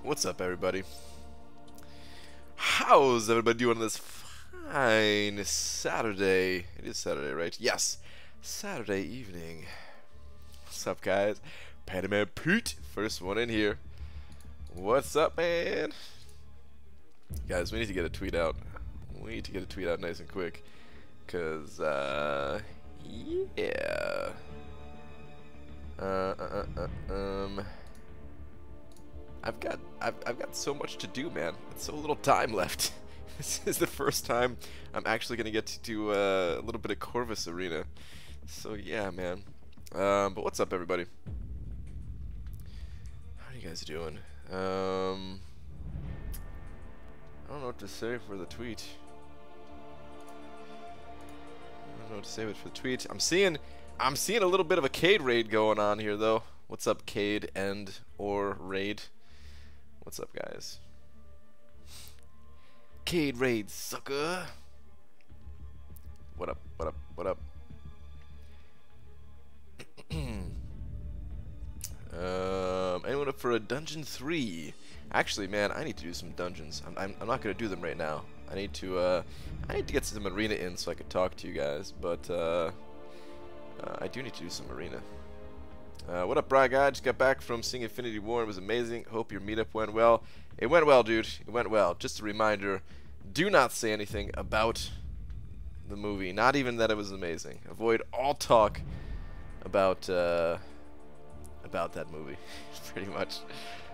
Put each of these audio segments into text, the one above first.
What's up, everybody? How's everybody doing this fine Saturday? It is Saturday, right? Yes, Saturday evening. What's up, guys? Pattyman Pete, first one in here. What's up, man? Guys, we need to get a tweet out. We need to get a tweet out nice and quick, cause yeah. I've got so much to do, man. It's so little time left. This is the first time I'm actually gonna get to do a little bit of Corvus Arena. So yeah, man. But what's up, everybody? How are you guys doing? I don't know what to say for the tweet. I don't know what to say for the tweet. I'm seeing a little bit of a Cade raid going on here, though. What's up, Cade and or raid? What's up, guys? Cade raid, sucker. What up? What up? What up? Anyone up for a dungeon 3? Actually, man, I need to do some dungeons. I'm not gonna do them right now. I need to get some arena in so I could talk to you guys. But I do need to do some arena. What up, Bry Guy? Just got back from seeing Infinity War. It was amazing. Hope your meetup went well. It went well, dude. It went well. Just a reminder: do not say anything about the movie. Not even that it was amazing. Avoid all talk about that movie, pretty much.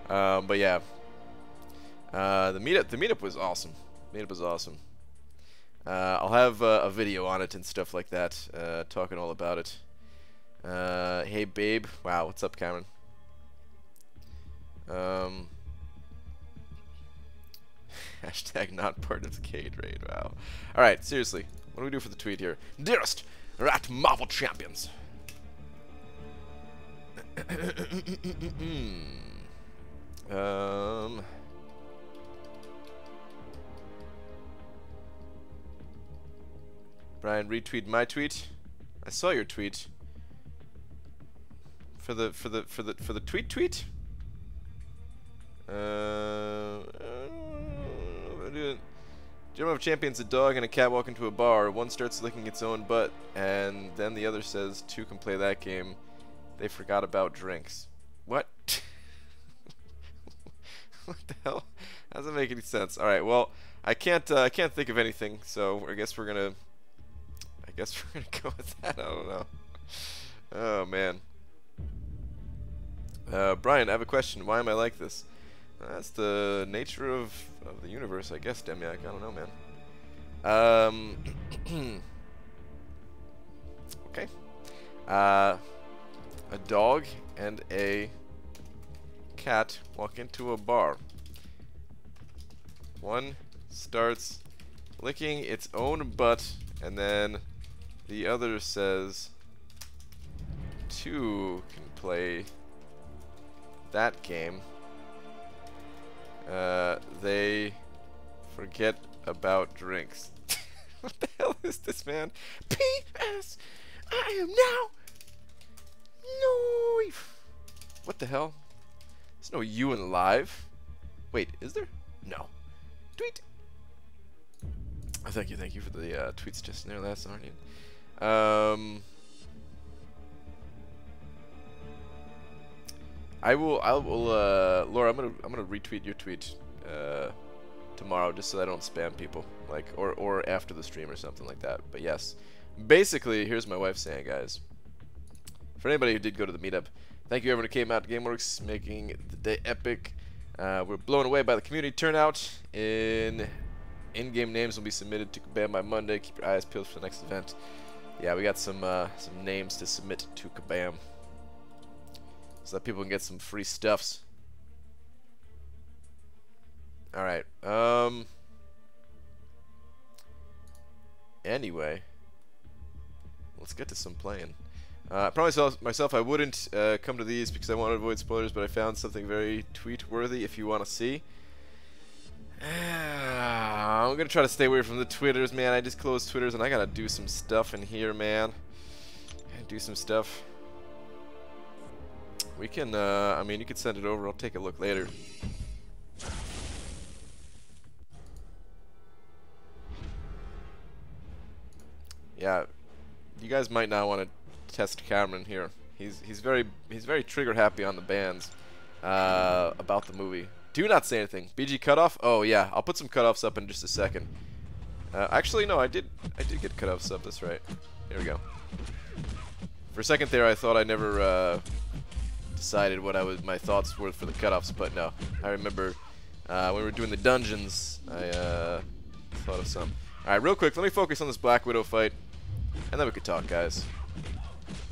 But yeah, the meetup was awesome. Meetup was awesome. I'll have a video on it and stuff like that, talking all about it. Hey babe, wow, what's up, Cameron? Hashtag not part of the Cade raid. Wow. All right, seriously, what do we do for the tweet here? Dearest, we're at Marvel Champions. Brian, retweet my tweet. I saw your tweet. For the tweet. Gentleman of Champions, a dog and a cat walk into a bar. One starts licking its own butt, and then the other says two can play that game. They forgot about drinks. What? What the hell? Doesn't make any sense. All right, well, I can't think of anything, so I guess we're gonna go with that. I don't know. Oh man. Brian, I have a question. Why am I like this? That's the nature of the universe, I guess, Demiak. I don't know, man. Okay. A dog and a cat walk into a bar. One starts licking its own butt, and then the other says two can play that game. They forget about drinks. What the hell is this, man? P.S. I am now live. What the hell? There's no you in live. Wait, is there? No. Tweet. Oh, thank you for the tweets just in there last night. Laura, I'm gonna retweet your tweet tomorrow just so I don't spam people, like, or after the stream or something like that. But yes, basically, here's my wife saying, guys. For anybody who did go to the meetup, thank you everyone who came out to GameWorks, making the day epic. We're blown away by the community turnout. In-game names will be submitted to Kabam by Monday. Keep your eyes peeled for the next event. Yeah, we got some names to submit to Kabam, so that people can get some free stuffs. Alright, anyway, let's get to some playing. I promised myself I wouldn't come to these because I want to avoid spoilers, but I found something very tweet-worthy if you want to see. I'm gonna try to stay away from the Twitters, man. I just closed Twitters and I gotta do some stuff in here, man. Gotta do some stuff. We can, I mean, you can send it over. I'll take a look later. yeah, you guys might not want to test Cameron here. He's very trigger happy on the bans about the movie. Do not say anything. BG cutoff? Oh yeah, I'll put some cutoffs up in just a second. Actually, no, I did get cutoffs up. That's right. There we go. For a second there, I thought I never decided what my thoughts were for the cutoffs, but no, I remember when we were doing the dungeons, I thought of some. All right, real quick, let me focus on this Black Widow fight, and then we could talk, guys.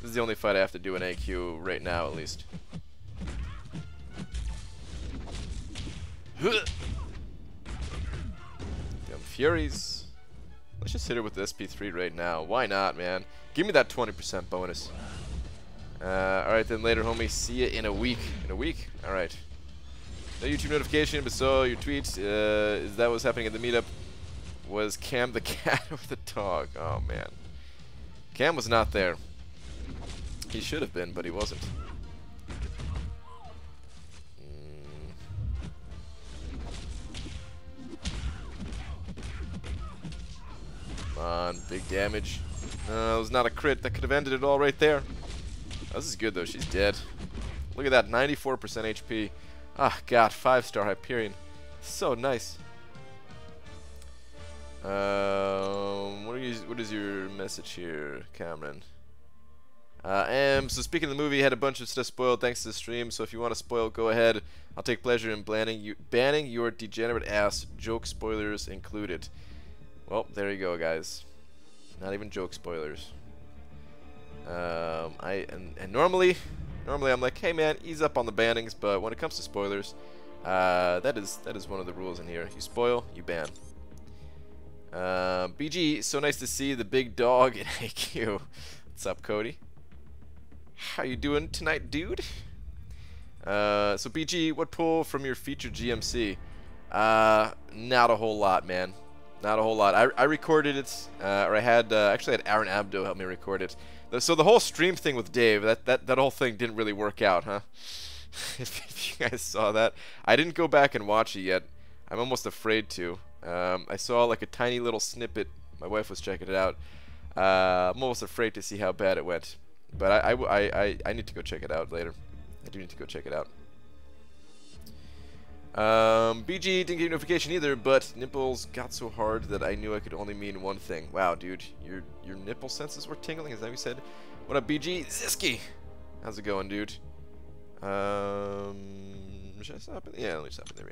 This is the only fight I have to do in AQ right now, at least. Damn Furies. Let's just hit her with the SP3 right now. Why not, man? Give me that 20% bonus. Alright then, later, homie. See you in a week. In a week? Alright. No YouTube notification, but saw your tweet. Is that what's happening at the meetup? Was Cam the cat or the dog? Oh, man. Cam was not there. He should have been, but he wasn't. Come on, big damage. It was not a crit. That could have ended it all right there. Oh, this is good, though. She's dead. Look at that, 94% HP. Ah, God, 5-star Hyperion. So nice. What is your message here, Cameron? So speaking of the movie, had a bunch of stuff spoiled thanks to the stream, so if you want to spoil, go ahead. I'll take pleasure in banning your degenerate ass, joke spoilers included. Well, there you go, guys. Not even joke spoilers. Normally I'm like, hey man, ease up on the bannings, but when it comes to spoilers, that is one of the rules in here. You spoil, you ban. BG, so nice to see the big dog in AQ. What's up, Cody? How you doing tonight, dude? So BG, what pull from your featured GMC? Not a whole lot, man. Not a whole lot. I recorded it, or I had actually had Aaron Abdo help me record it. So the whole stream thing with Dave, that whole thing didn't really work out, huh? If you guys saw that, I didn't go back and watch it yet. I'm almost afraid to. I saw like a tiny little snippet. My wife was checking it out. I'm almost afraid to see how bad it went. But I need to go check it out later. I do need to go check it out. BG didn't get a notification either, but nipples got so hard that I knew I could only mean one thing. Wow, dude, your nipple senses were tingling. Is that what you said? What up, BG? Ziski, how's it going, dude? Should I stop it? Yeah, let me stop it there.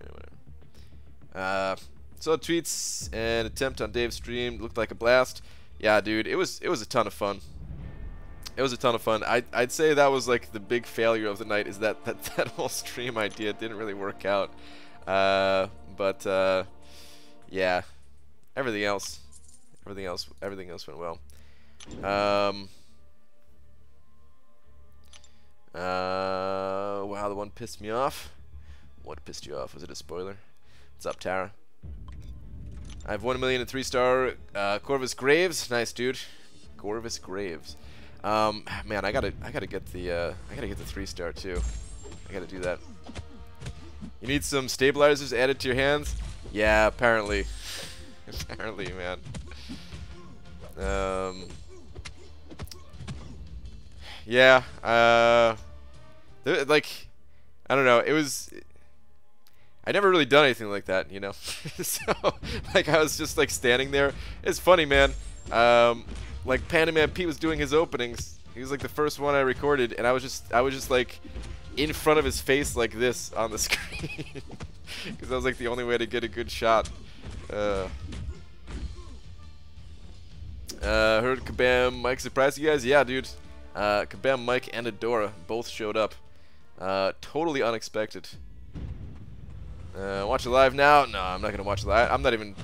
Whatever. So tweets and attempt on Dave's stream looked like a blast. Yeah, dude, it was a ton of fun. It was a ton of fun. I'd say that was like the big failure of the night, is that whole stream idea didn't really work out. Yeah, everything else went well. Wow, the one pissed me off. What pissed you off? Was it a spoiler? What's up, Tara? I have 1 million and 3-star Corvus Graves. Nice, dude. Corvus Graves. Man, I gotta get the 3-star too. I gotta do that. You need some stabilizers added to your hands? Yeah, apparently. Apparently, man. Yeah. Like, I don't know. It was. I never really done anything like that, you know. So, like, I was just like standing there. It's funny, man. Like Pandaman Pete was doing his openings. He was like the first one I recorded, and I was just like in front of his face like this on the screen, because that was like the only way to get a good shot. Heard Kabam Mike surprised you guys? Yeah, dude. Kabam Mike and Adora both showed up. Totally unexpected. Watch it live now? No, I'm not gonna watch it live. I'm not even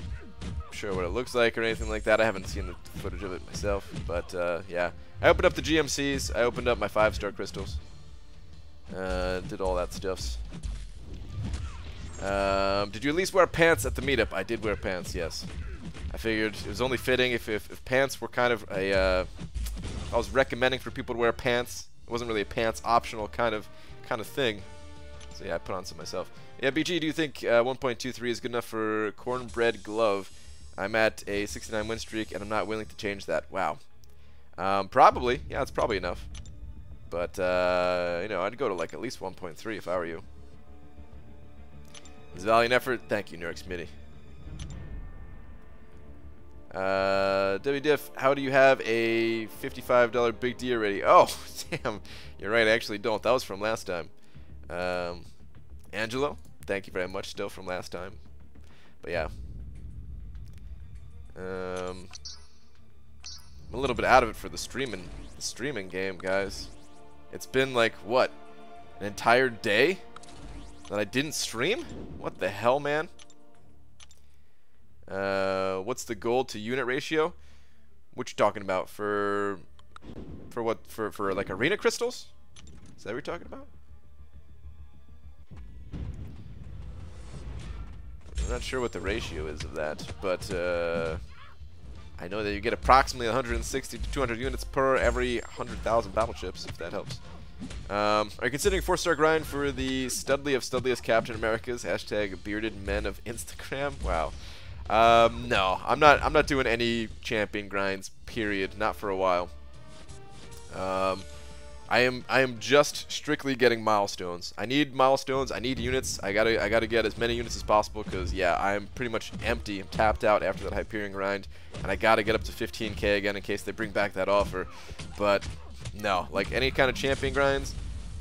sure what it looks like or anything like that. I haven't seen the footage of it myself, but yeah. I opened up the GMCs. I opened up my 5-star crystals. Did all that stuffs. Did you at least wear pants at the meetup? I did wear pants, yes. I figured it was only fitting if pants were kind of a I was recommending for people to wear pants. It wasn't really a pants optional kind of thing. So yeah, I put on some myself. Yeah, BG, do you think 1.23 is good enough for cornbread glove? I'm at a 69 win streak, and I'm not willing to change that. Wow. Probably. Yeah, it's probably enough. But, you know, I'd go to like at least 1.3 if I were you. It's a valiant effort. Thank you, Nurx Mitty. WDiff, how do you have a $55 big D already? Oh, damn. You're right, I actually don't. That was from last time. Angelo, thank you very much, still from last time. But yeah. I'm a little bit out of it for the streaming game, guys. It's been like, what? An entire day that I didn't stream? What the hell, man? What's the gold to unit ratio? What you talking about? For what? For like arena crystals? Is that what you're talking about? I'm not sure what the ratio is of that, but I know that you get approximately 160 to 200 units per every 100,000 battleships, if that helps. Are you considering 4-star grind for the Studley of Studliest Captain Americas? Hashtag bearded men of Instagram. Wow. No, I'm not doing any champion grinds. Period. Not for a while. I am just strictly getting milestones. I need milestones. I need units. I gotta get as many units as possible because yeah, I'm pretty much empty. I'm tapped out after that Hyperion grind, and I gotta get up to 15k again in case they bring back that offer. But no, like any kind of champion grinds,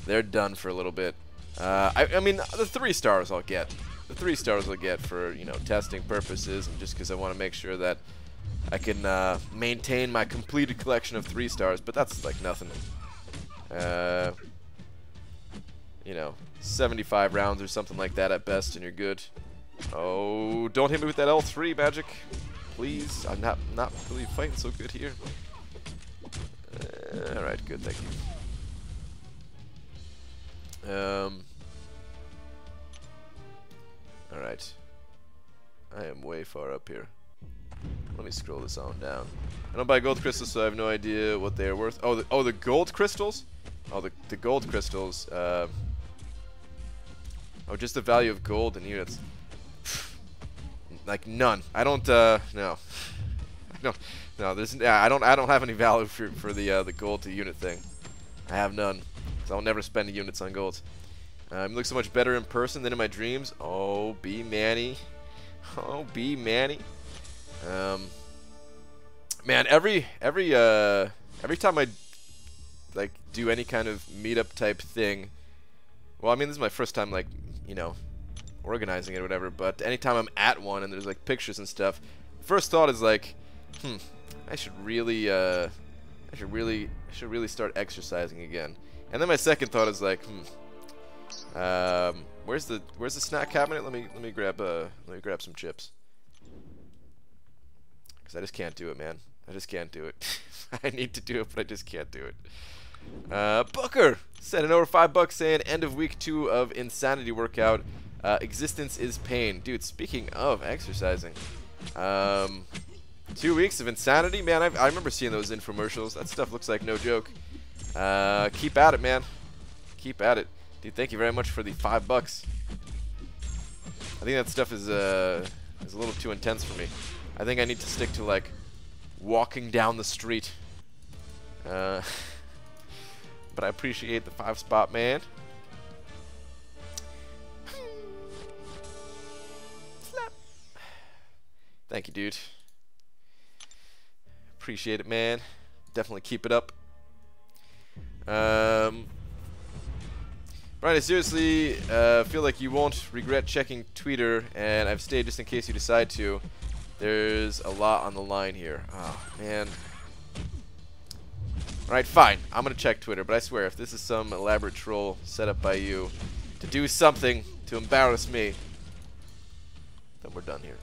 they're done for a little bit. I mean, the 3 stars I'll get. The 3 stars I'll get for, you know, testing purposes and just because I want to make sure that I can maintain my completed collection of 3 stars. But that's like nothing. You know, 75 rounds or something like that at best, and you're good. Oh, don't hit me with that L3, Magic, please. I'm not really fighting so good here. All right, good, thank you. All right, I am way far up here. Let me scroll this on down. I don't buy gold crystals, so I have no idea what they are worth. Oh, the gold crystals. Oh, the gold crystals. Oh, just the value of gold in units. Like none. I don't. No. I don't. No. There's. Yeah. I don't have any value for the gold to unit thing. I have none. So I'll never spend the units on golds. You look so much better in person than in my dreams. Oh, B Manny. Oh, B Manny. Man, every time I like do any kind of meetup type thing, well, I mean, this is my first time, like, you know, organizing it or whatever, but anytime I'm at one and there's like pictures and stuff, first thought is like, I should really start exercising again. And then my second thought is like, where's the snack cabinet? Let me grab some chips. Cause I just can't do it, man. I just can't do it. I need to do it, but I just can't do it. Booker sending over $5 saying end of week 2 of Insanity workout. Existence is pain. Dude, speaking of exercising, 2 weeks of Insanity, man. I remember seeing those infomercials. That stuff looks like no joke. Keep at it, man. Keep at it. Dude, thank you very much for the $5. I think that stuff is a little too intense for me. I think I need to stick to like walking down the street. But I appreciate the 5 spot, man. Slap. Thank you, dude. Appreciate it, man. Definitely keep it up. Brian, I seriously feel like you won't regret checking Twitter, and I've stayed just in case you decide to. There's a lot on the line here. Oh, man. Alright, fine. I'm going to check Twitter, but I swear, if this is some elaborate troll set up by you to do something to embarrass me, then we're done here.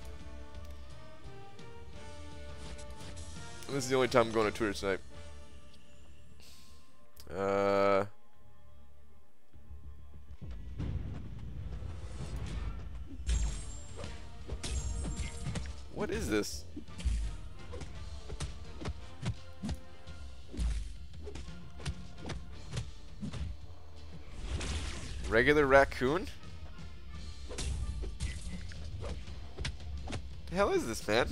And this is the only time I'm going to Twitter tonight. What is this? Regular raccoon? The hell is this, man?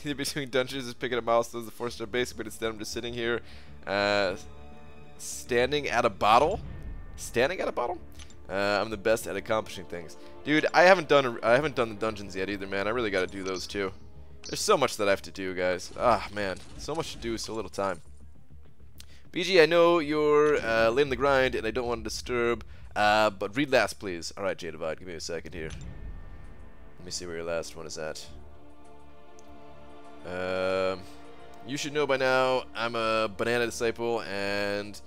Between dungeons is picking up milestones, the 4-star basic, but instead I'm just sitting here, standing at a bottle. Standing at a bottle? I'm the best at accomplishing things, dude. I haven't done the dungeons yet either, man. I really got to do those too. There's so much that I have to do, guys. Ah, man, so much to do, so little time. BG, I know you're late in the grind, and I don't want to disturb, but read last, please. All right, Jadavide, give me a second here. Let me see where your last one is at. You should know by now I'm a banana disciple, and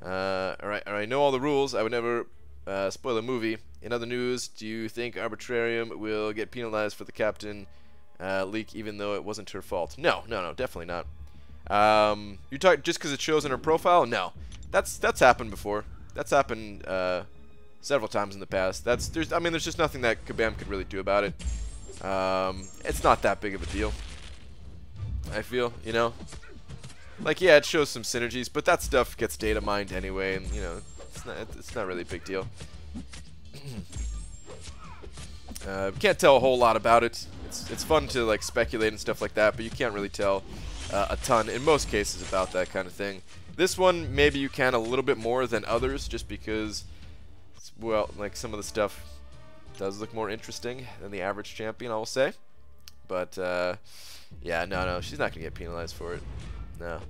I know all the rules. I would never spoil a movie. In other news, do you think Arbitrarium will get penalized for the captain leak, even though it wasn't her fault? No, definitely not. You talk just because it shows in her profile? No, that's happened before. That's happened several times in the past. There's just nothing that Kabam could really do about it. It's not that big of a deal, I feel, you know. Like, yeah, it shows some synergies, but that stuff gets data mined anyway, and you know, it's not really a big deal. Can't tell a whole lot about it. It's fun to like speculate and stuff like that, but you can't really tell a ton in most cases about that kind of thing. This one, maybe you can a little bit more than others, just because, well, like some of the stuff does look more interesting than the average champion, I will say. But yeah, no, she's not gonna get penalized for it. No.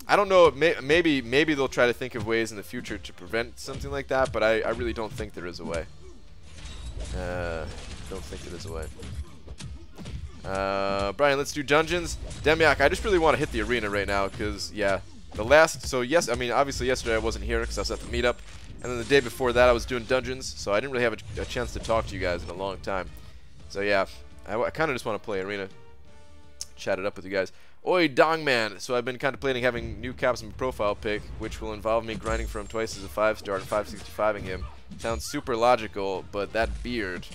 I don't know. Maybe they'll try to think of ways in the future to prevent something like that, but I really don't think there is a way. Don't think there is a way. Brian, let's do dungeons. Demiak, I just really want to hit the arena right now because, yeah, yes, I mean, obviously yesterday I wasn't here because I was at the meetup, and then the day before that I was doing dungeons, so I didn't really have a chance to talk to you guys in a long time. So yeah, I kind of just want to play arena, chat it up with you guys. Oi, Dongman. So I've been contemplating having new caps in my profile pic, which will involve me grinding for him twice as a 5-star and 565ing him. Sounds super logical, but that beard,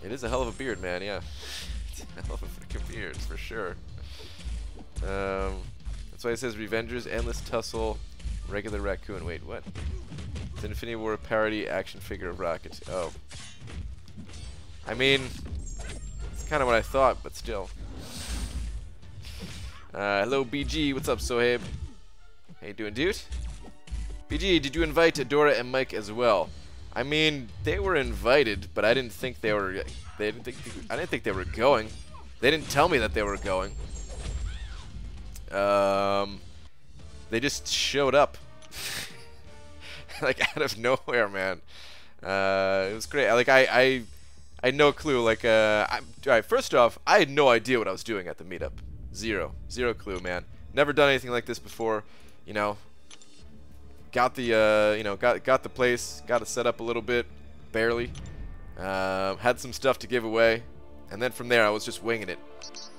it is a hell of a beard, man. Yeah, it's a hell of a freaking beard for sure. That's why it says Revengers, Endless Tussle, Regular Raccoon. Wait, what? It's an Infinity War parody action figure of Rocket. Oh, I mean, it's kind of what I thought, but still. Hello, BG. What's up, Sohaib? How you doing, dude? BG, did you invite Adora and Mike as well? I mean, they were invited, but I didn't think they were. I didn't think they were going. They didn't tell me that they were going. They just showed up, like out of nowhere, man. It was great. Like I had no clue. Like, alright, first off, I had no idea what I was doing at the meetup. Zero clue, man. Never done anything like this before. You know, got the got the place, got it set up a little bit, barely. Had some stuff to give away, and then from there I was just winging it.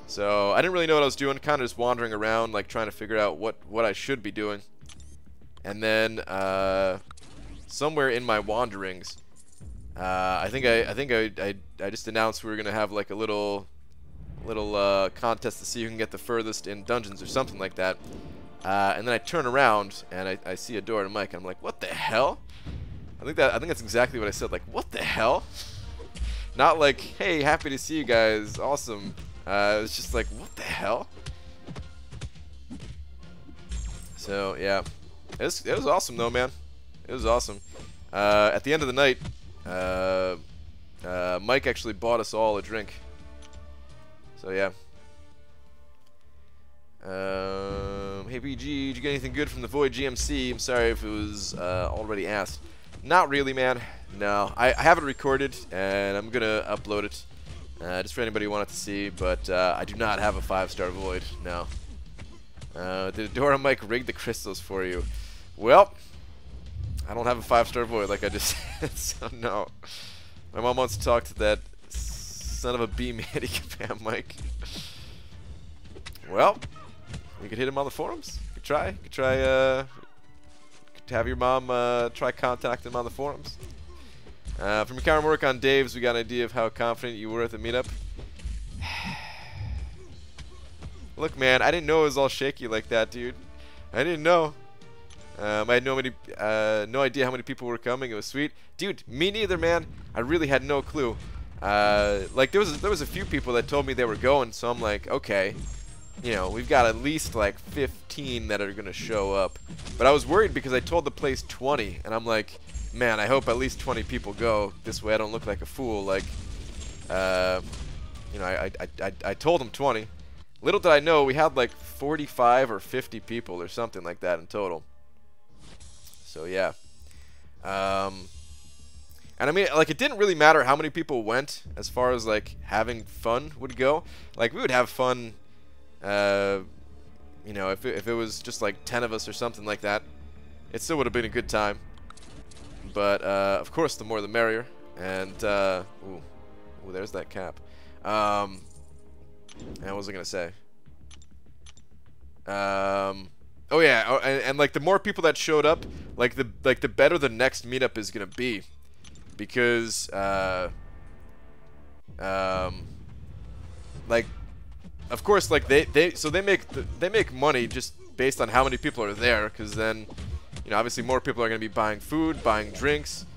So I didn't really know what I was doing. Kind of just wandering around, like trying to figure out what I should be doing. And then somewhere in my wanderings, I think I just announced we were gonna have like a little contest to see who can get the furthest in dungeons or something like that. And then I turn around and I see Adora and Mike, and I'm like, what the hell? I think that's exactly what I said. Like, what the hell? Not like, hey, happy to see you guys, awesome. It was just like, what the hell? So yeah, it was awesome though, man. It was awesome. At the end of the night, Mike actually bought us all a drink. So yeah. Hey BG, did you get anything good from the Void GMC? I'm sorry if it was already asked. Not really, man. No, I have it recorded and I'm gonna upload it just for anybody who wanted to see. But I do not have a 5-star Void. No. Did Adora Mike rig the crystals for you? Well, I don't have a 5-star Void like I just said. So no. My mom wants to talk to that son of a B Manny Kabam Mike. Well, you could hit him on the forums. You could try. You could try. Could have your mom try contacting him on the forums. From your current work on Dave's, we got an idea of how confident you were at the meetup. Look, man, I didn't know it was all shaky like that, dude. I didn't know. I had no idea how many people were coming. It was sweet, dude. Me neither, man. I really had no clue. Like there was a few people that told me they were going, so I'm like, okay, you know, we've got at least like 15 that are gonna show up. But I was worried because I told the place 20, and I'm like, man, I hope at least 20 people go. This way I don't look like a fool. Like, you know, I told them 20. Little did I know we had like 45 or 50 people or something like that in total. So yeah. And I mean, like, it didn't really matter how many people went as far as like having fun would go. Like, we would have fun, you know, if it was just like 10 of us or something like that, it still would have been a good time. But of course, the more the merrier. And ooh, there's that cap. And what was I gonna say? Oh yeah, oh, and like the more people that showed up, like the better the next meetup is gonna be, because like, of course, like they make money just based on how many people are there, because then, you know, obviously more people are gonna be buying food, buying drinks,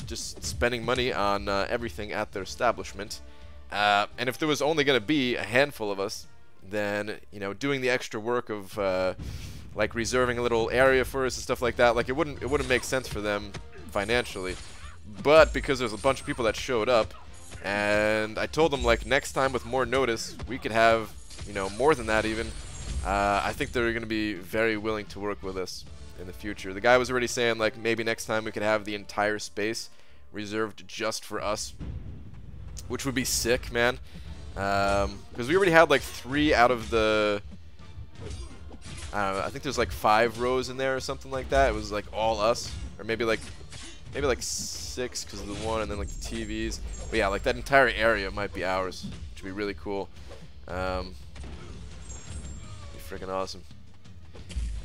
just spending money on everything at their establishment. And if there was only going to be a handful of us, then, you know, doing the extra work of like reserving a little area for us and stuff like that, like it wouldn't make sense for them financially. But because there's a bunch of people that showed up, and I told them, like, next time with more notice we could have, you know, more than that even, I think they're going to be very willing to work with us in the future. The guy was already saying, like, maybe next time we could have the entire space reserved just for us, which would be sick, man. Because we already had like 3 out of the, I don't know, I think there's like 5 rows in there or something like that. It was like all us, or maybe like 6 because of the one, and then like the TVs. But yeah, like that entire area might be ours, which would be really cool. Be freaking awesome.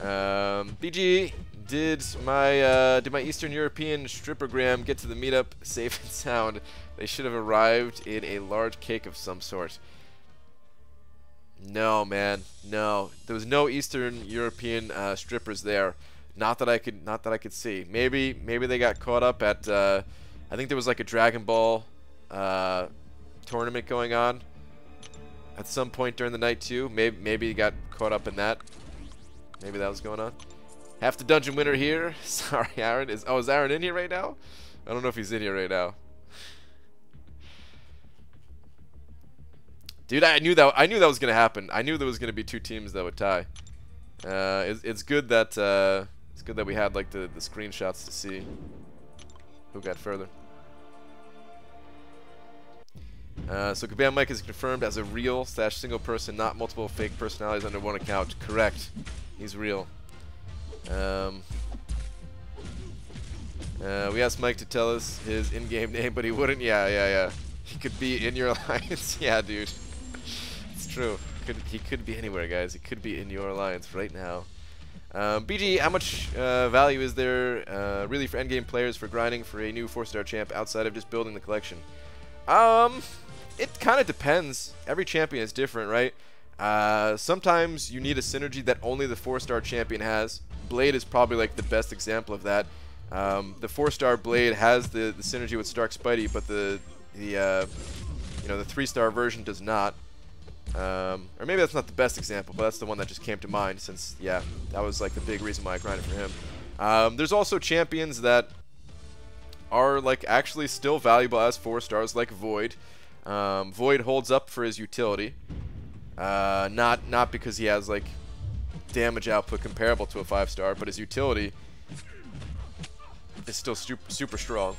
BG, did my Eastern European strippergram get to the meetup safe and sound? They should have arrived in a large cake of some sort. No, man, no. There was no Eastern European strippers there. Not that I could see. Maybe they got caught up at. I think there was like a Dragon Ball tournament going on at some point during the night too. Maybe he got caught up in that. Maybe that was going on. Half the dungeon winner here. Sorry, Aaron. Is Aaron in here right now? I don't know if he's in here right now. Dude, I knew that was gonna happen. I knew there was gonna be 2 teams that would tie. It's good that we had like the screenshots to see who got further. So Kabam Mike is confirmed as a real / single person, not multiple fake personalities under one account. Correct. He's real. We asked Mike to tell us his in-game name, but he wouldn't. Yeah. He could be in your alliance. Yeah, dude. It's true. He could be anywhere, guys. He could be in your alliance right now. BG, how much value is there really for endgame players for grinding for a new 4-star champ outside of just building the collection? It kind of depends. Every champion is different, right? Sometimes you need a synergy that only the 4-star champion has. Blade is probably like the best example of that. The 4-star Blade has the synergy with Stark Spidey, but the 3-star version does not. Or maybe that's not the best example, but that's the one that just came to mind, since, yeah, that was like the big reason why I grinded for him. There's also champions that are like actually still valuable as 4-stars, like Void. Void holds up for his utility, not because he has like damage output comparable to a 5-star, but his utility is still super strong.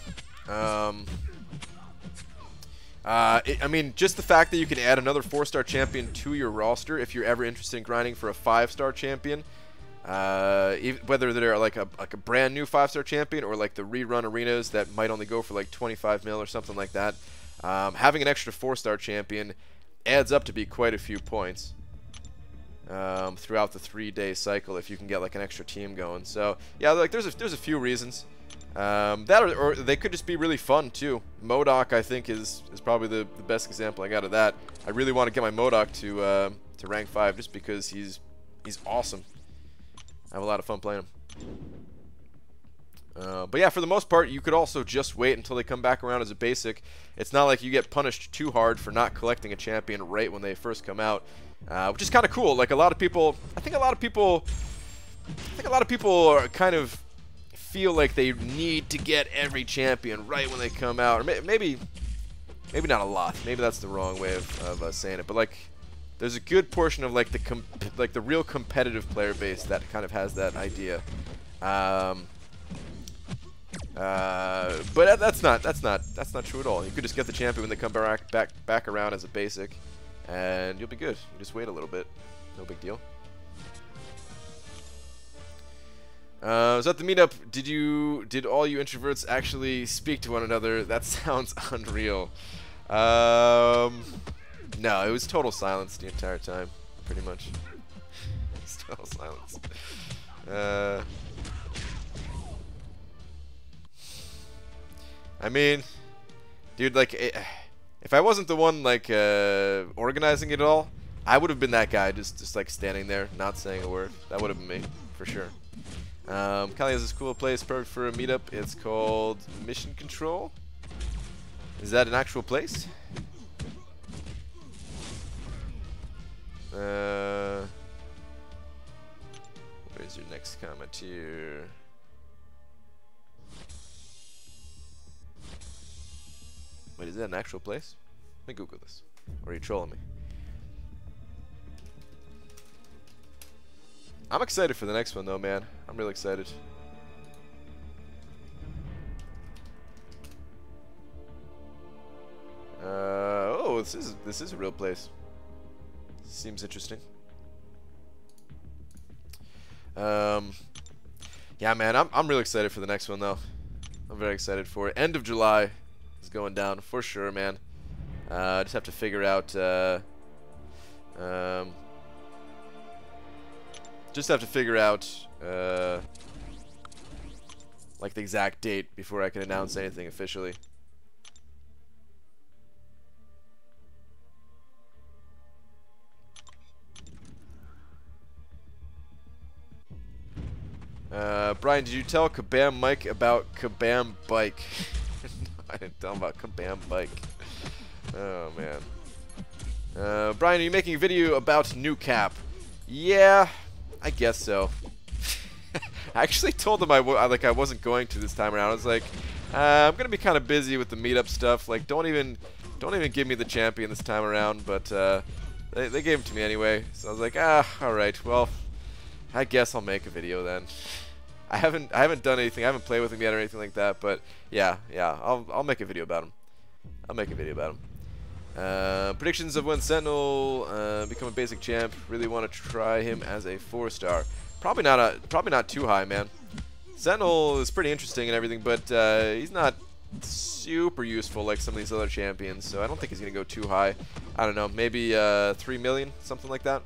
I mean, just the fact that you can add another 4-star champion to your roster if you're ever interested in grinding for a 5-star champion, whether they're like a brand new 5-star champion or like the rerun arenas that might only go for like 25 mil or something like that, having an extra 4-star champion adds up to be quite a few points throughout the 3-day cycle if you can get like an extra team going. So yeah, like there's a few reasons. Or they could just be really fun too. MODOK, I think, is probably the best example I got of that. I really want to get my MODOK to rank 5 just because he's awesome. I have a lot of fun playing them. But yeah, for the most part, you could also just wait until they come back around as a basic. It's not like you get punished too hard for not collecting a champion right when they first come out, which is kind of cool. Like a lot of people, I think a lot of people are kind of feel like they need to get every champion right when they come out, or maybe not a lot. Maybe that's the wrong way of saying it. But like, there's a good portion of like the real competitive player base that kind of has that idea. But that's not true at all. You could just get the champion when they come back around as a basic, and you'll be good. You just wait a little bit, no big deal. Was at the meetup. Did all you introverts actually speak to one another? That sounds unreal. No, it was total silence the entire time, pretty much. It's total silence. I mean, dude, like, if I wasn't the one, like, organizing it all, I would have been that guy, just like, standing there, not saying a word. That would have been me, for sure. Kali has this cool place perfect for a meetup. It's called Mission Control. Is that an actual place? Where's your next comment here? Wait, is that an actual place? Let me Google this. Or are you trolling me? I'm excited for the next one though, man. I'm really excited. Oh, this is a real place. Seems interesting. Yeah, man, I'm really excited for the next one though. I'm very excited for it. End of July is going down for sure, man. Just have to figure out. Just have to figure out like the exact date before I can announce anything officially. Brian, did you tell Kabam Mike about Kabam Bike? No, I didn't tell him about Kabam Bike. Oh man. Brian, are you making a video about new cap? Yeah, I guess so. I actually told him I wasn't going to this time around. I was like, I'm gonna be kind of busy with the meetup stuff. Like, don't even give me the champion this time around. But they gave him to me anyway. So I was like, all right. Well, I guess I'll make a video then. I haven't done anything. I haven't played with him yet or anything like that. But yeah, I'll make a video about him. I'll make a video about him. Predictions of when Sentinel become a basic champ. Really want to try him as a 4-star. Probably not too high, man. Sentinel is pretty interesting and everything, but he's not super useful like some of these other champions. So I don't think he's gonna go too high. I don't know, maybe 3 million, something like that.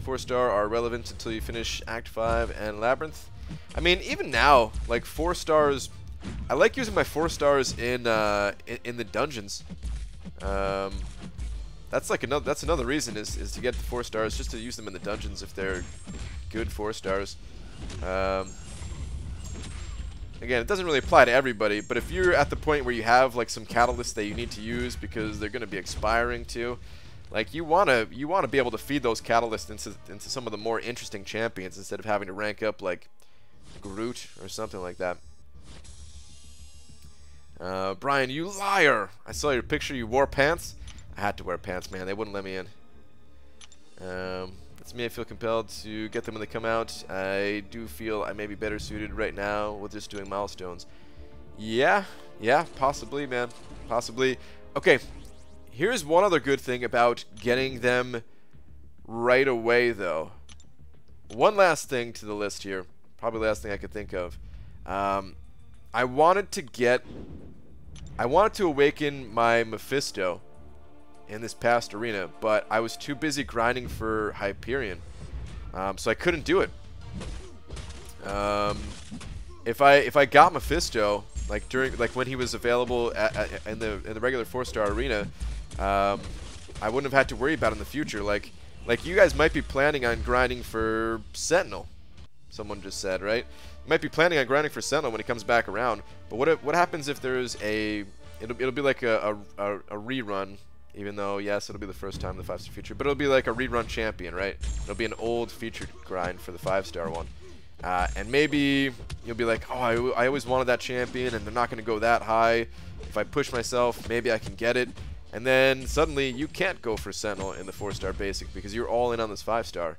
4-star are relevant until you finish Act 5 and Labyrinth. I mean, even now, like 4 stars. I like using my 4 stars in the dungeons. That's another reason is to get the 4 stars, just to use them in the dungeons if they're good 4 stars. Again, it doesn't really apply to everybody, but if you're at the point where you have like some catalysts that you need to use because they're going to be expiring too, like you wanna be able to feed those catalysts into some of the more interesting champions instead of having to rank up like Groot or something like that. Brian, you liar! I saw your picture. You wore pants. I had to wear pants, man. They wouldn't let me in. That's me. I feel compelled to get them when they come out. I do feel I may be better suited right now with just doing milestones. Yeah, possibly, man. Possibly. Okay, here's one other good thing about getting them right away, though. One last thing to the list here. Probably the last thing I could think of. I wanted to awaken my Mephisto in this past arena, but I was too busy grinding for Hyperion, so I couldn't do it. If I got Mephisto like when he was available in the regular 4-star arena, I wouldn't have had to worry about it in the future. Like like you guys might be planning on grinding for Sentinel. Someone just said, right? You might be planning on grinding for Sentinel when he comes back around. But what happens if there's a... It'll be like a rerun, even though, yes, it'll be the first time the 5-star feature. But it'll be like a rerun champion, right? It'll be an old featured grind for the 5-star one. And maybe you'll be like, oh, I always wanted that champion, and they're not going to go that high. If I push myself, maybe I can get it. And then suddenly you can't go for Sentinel in the 4-star basic because you're all in on this 5-star.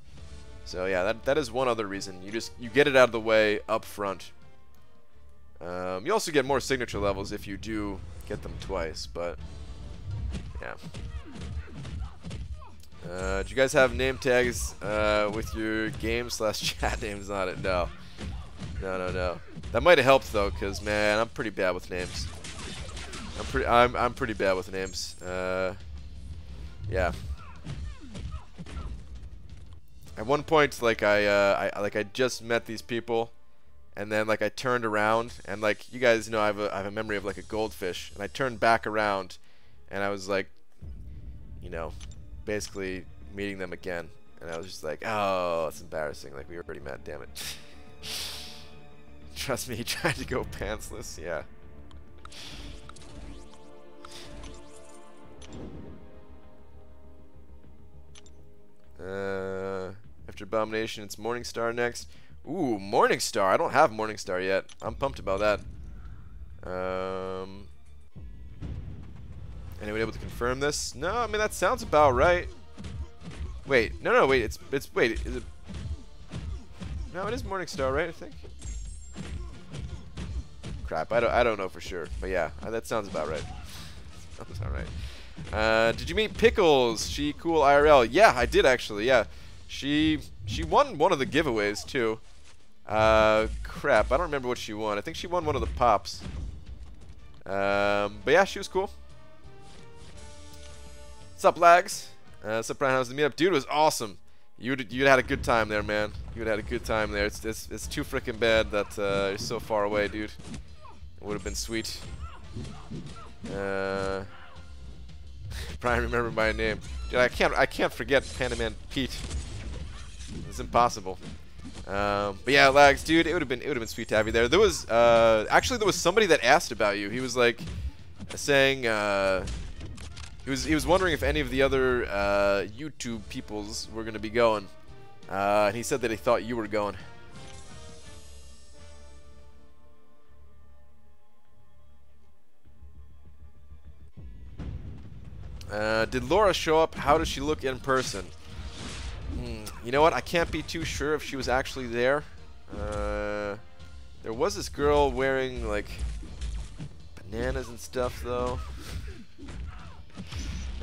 So yeah, that is one other reason. You get it out of the way up front. You also get more signature levels if you do get them twice, but yeah. Do you guys have name tags with your game/chat names on it? No. No. That might have helped though, cause man, I'm pretty bad with names. I'm pretty bad with names. Yeah. At one point, like I just met these people, and then like I turned around, and like you guys know, I have a memory of like a goldfish, and I turned back around, and I was like, you know, basically meeting them again, and I was just like, oh, that's embarrassing. Like we already met, damn it. Trust me, he tried to go pantsless. Yeah. After Abomination, it's Morningstar next. Ooh, Morningstar. I don't have Morningstar yet. I'm pumped about that. Anyone able to confirm this? No, I mean that sounds about right. Wait, no, wait. Wait. Is it? No, it is Morningstar, right? I think. Crap, I don't know for sure, but yeah, that sounds about right. Sounds about right. Did you meet Pickles? She cool IRL? Yeah, I did actually. Yeah, she won one of the giveaways too. Crap, I don't remember what she won. I think she won one of the pops. But yeah, she was cool. What's up, lags? What's up, Brian? How's the meetup? Dude, it was awesome. You'd had a good time there, man. You'd had a good time there. It's too freaking bad that you're so far away, dude. It would have been sweet. Brian, remember my name. Dude, I can't forget Panaman Pete. It's impossible. But yeah, lags, dude. It would have been sweet to have you there. There was actually there was somebody that asked about you. He was like saying he was wondering if any of the other YouTube peoples were gonna be going, and he said that he thought you were going. Did Laura show up? How does she look in person? You know what? I can't be too sure if she was actually there. There was this girl wearing like bananas and stuff though.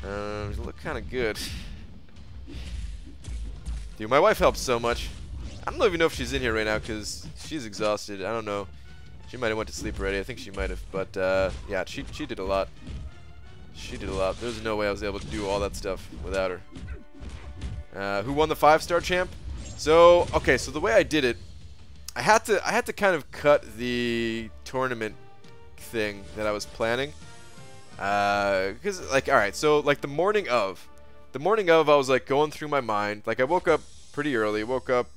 She looked kind of good. Dude, my wife helps so much. I don't even know if she's in here right now because she's exhausted. I don't know. She might have went to sleep already. I think she might have. But yeah, she did a lot. She did a lot. There's no way I was able to do all that stuff without her. Who won the 5-star champ? So okay, so the way I did it, I had to kind of cut the tournament thing that I was planning. Because like, all right, so like the morning of, I was like going through my mind. Like I woke up pretty early. Woke up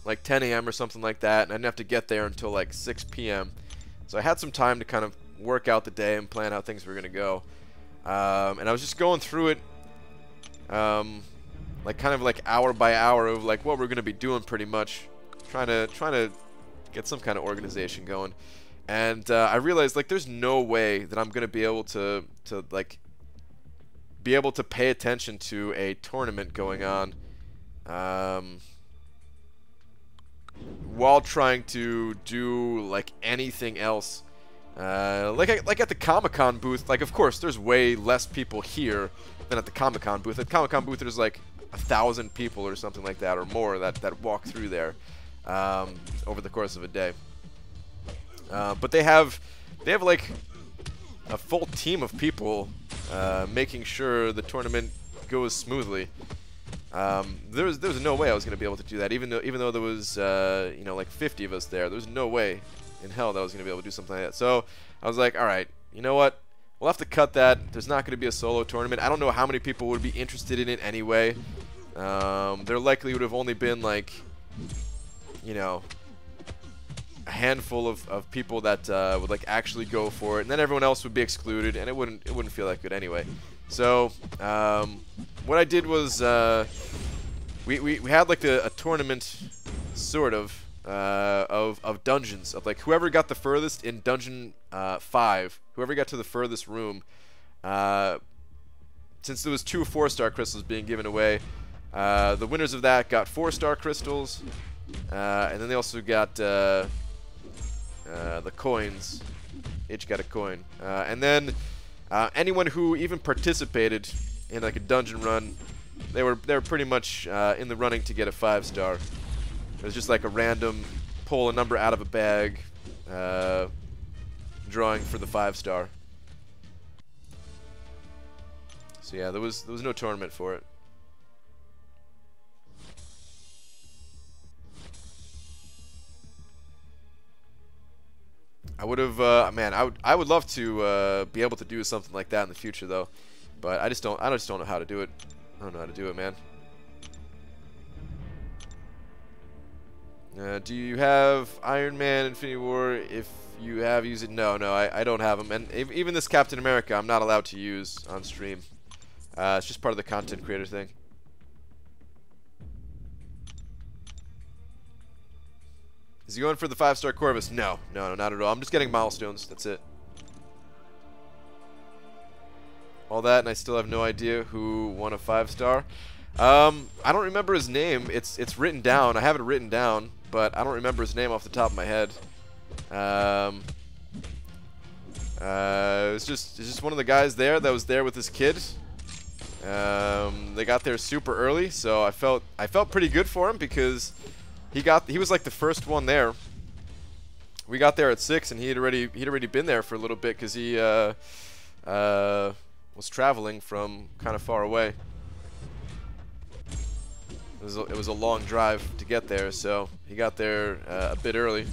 like 10 a.m. or something like that, and I didn't have to get there until like 6 p.m. So I had some time to kind of work out the day and plan how things were gonna go. And I was just going through it, like kind of like hour by hour of like what we're gonna be doing, pretty much, trying to get some kind of organization going. And I realized like there's no way that I'm gonna be able to like be able to pay attention to a tournament going on while trying to do like anything else. Like at the Comic-Con booth, like of course there's way less people here than at the Comic-Con booth. At Comic-Con booth there's like 1,000 people or something like that, or more, that walk through there over the course of a day. But they have like a full team of people making sure the tournament goes smoothly. There was no way I was going to be able to do that, even though there was you know, like 50 of us there. There was no way in hell that I was going to be able to do something like that. So I was like, all right, you know what? we'll have to cut that. There's not going to be a solo tournament. I don't know how many people would be interested in it anyway. There likely would have only been like, you know, a handful of people that would like actually go for it, and then everyone else would be excluded, and it wouldn't feel that good anyway. So what I did was we had like a tournament sort of dungeons, of like whoever got the furthest in dungeon 5, whoever got to the furthest room, since there was 2 4-star crystals being given away, the winners of that got 4-star crystals, and then they also got the coins. Each got a coin, and then anyone who even participated in like a dungeon run, they were pretty much in the running to get a 5-star. It was just like a random pull a number out of a bag, drawing for the 5-star. So yeah, there was no tournament for it. I would have, man, I would love to be able to do something like that in the future though, but I just don't know how to do it. I don't know how to do it, man. Do you have Iron Man, Infinity War? If you have, use it. No, I don't have them. And even this Captain America, I'm not allowed to use on stream. It's just part of the content creator thing. Is he going for the 5-star Corvus? No, not at all. I'm just getting milestones. That's it. All that, and I still have no idea who won a 5-star. I don't remember his name. It's written down. I have it written down, but I don't remember his name off the top of my head. It's just one of the guys there that was there with his kid. They got there super early, so I felt pretty good for him because he was like the first one there. We got there at 6, and he'd already been there for a little bit because he was traveling from kind of far away. It was a long drive to get there, so he got there a bit early.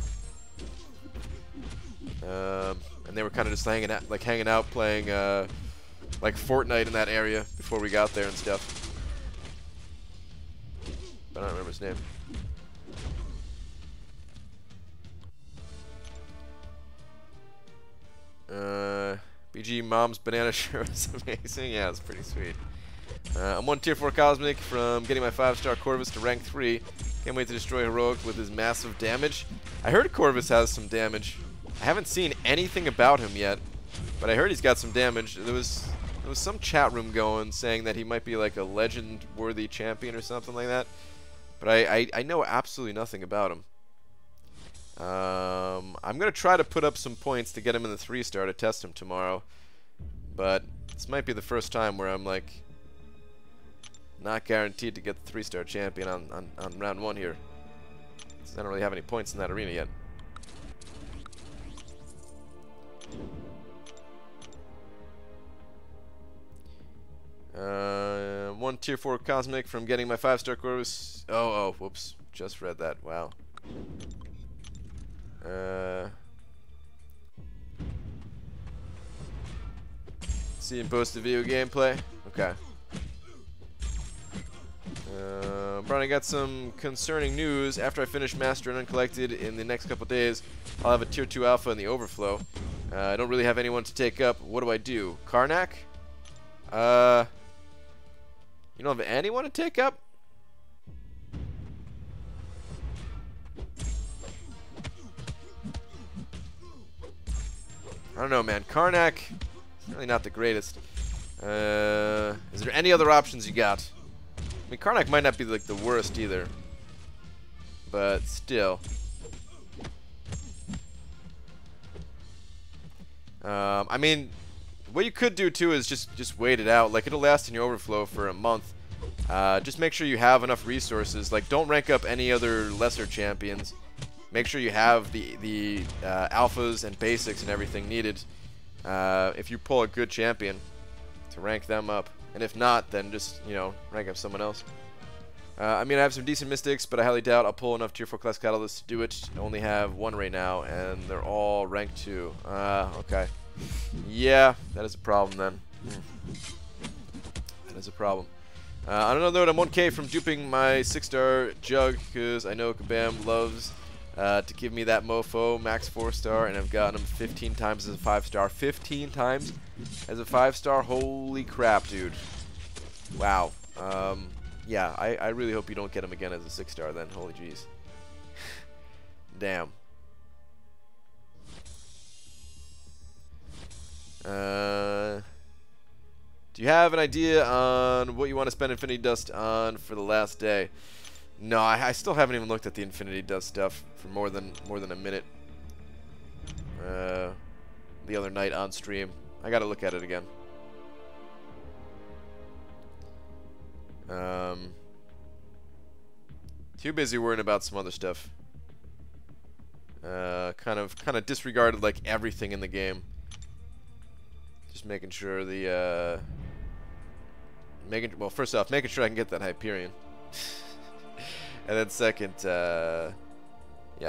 And they were kind of just hanging out, playing like Fortnite in that area before we got there and stuff. But I don't remember his name. BG Mom's banana shirt was amazing. Yeah, it's pretty sweet. I'm 1 tier 4 Cosmic from getting my 5-star Corvus to rank 3. Can't wait to destroy Heroic with his massive damage. I heard Corvus has some damage. I haven't seen anything about him yet, but I heard he's got some damage. There was some chat room going saying that he might be like a legend-worthy champion or something like that. But I know absolutely nothing about him. I'm going to try to put up some points to get him in the 3-star to test him tomorrow. But this might be the first time where I'm like not guaranteed to get the 3-star champion on round 1 here. I don't really have any points in that arena yet. One tier 4 Cosmic from getting my 5-star Corvus. Oh, whoops. Just read that. Wow. See him post the video gameplay? Okay. Brian, I got some concerning news. After I finish Master and Uncollected in the next couple days, I'll have a tier 2 alpha in the overflow. I don't really have anyone to take up. What do I do? Karnak? You don't have anyone to take up? I don't know, man. Karnak, really not the greatest. Is there any other options you got? I mean, Karnak might not be like the worst either, but still. I mean, what you could do too is just wait it out. Like, it'll last in your overflow for a month. Just make sure you have enough resources. Like, don't rank up any other lesser champions. Make sure you have the alphas and basics and everything needed if you pull a good champion to rank them up. And if not, then just, you know, rank up someone else. I mean, I have some decent mystics, but I highly doubt I'll pull enough tier 4 class catalysts to do it. I only have 1 right now, and they're all rank 2. Okay. Yeah, that is a problem then. That is a problem. On another note, I'm 1K from duping my 6-star jug because I know Kabam loves to give me that mofo max 4-star, and I've gotten him 15 times as a 5-star. 15 times as a 5-star? Holy crap, dude. Wow. Yeah, I really hope you don't get him again as a 6-star then. Holy jeez. Damn. Do you have an idea on what you want to spend Infinity Dust on for the last day? No, I still haven't even looked at the Infinity Dust stuff for more than a minute. The other night on stream. I gotta look at it again. Too busy worrying about some other stuff. Kind of disregarded like everything in the game. Just making sure the well, first off, making sure I can get that Hyperion. And then second, yeah,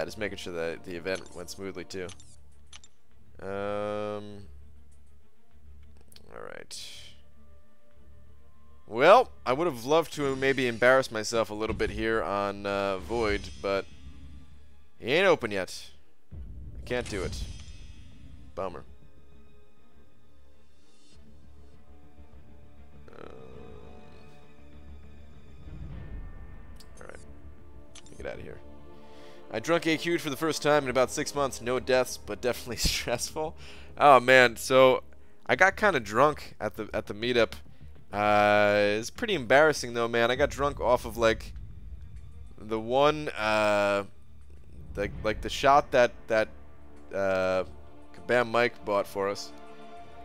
just making sure that the event went smoothly too. Alright. Well, I would have loved to maybe embarrass myself a little bit here on Void, but he ain't open yet. I can't do it. Bummer. Alright. Get out of here. I drunk AQ'd for the first time in about 6 months. No deaths, but definitely stressful. Oh man, so I got kind of drunk at the meetup. It's pretty embarrassing though, man. I got drunk off of like the one like the shot that Kabam Mike bought for us,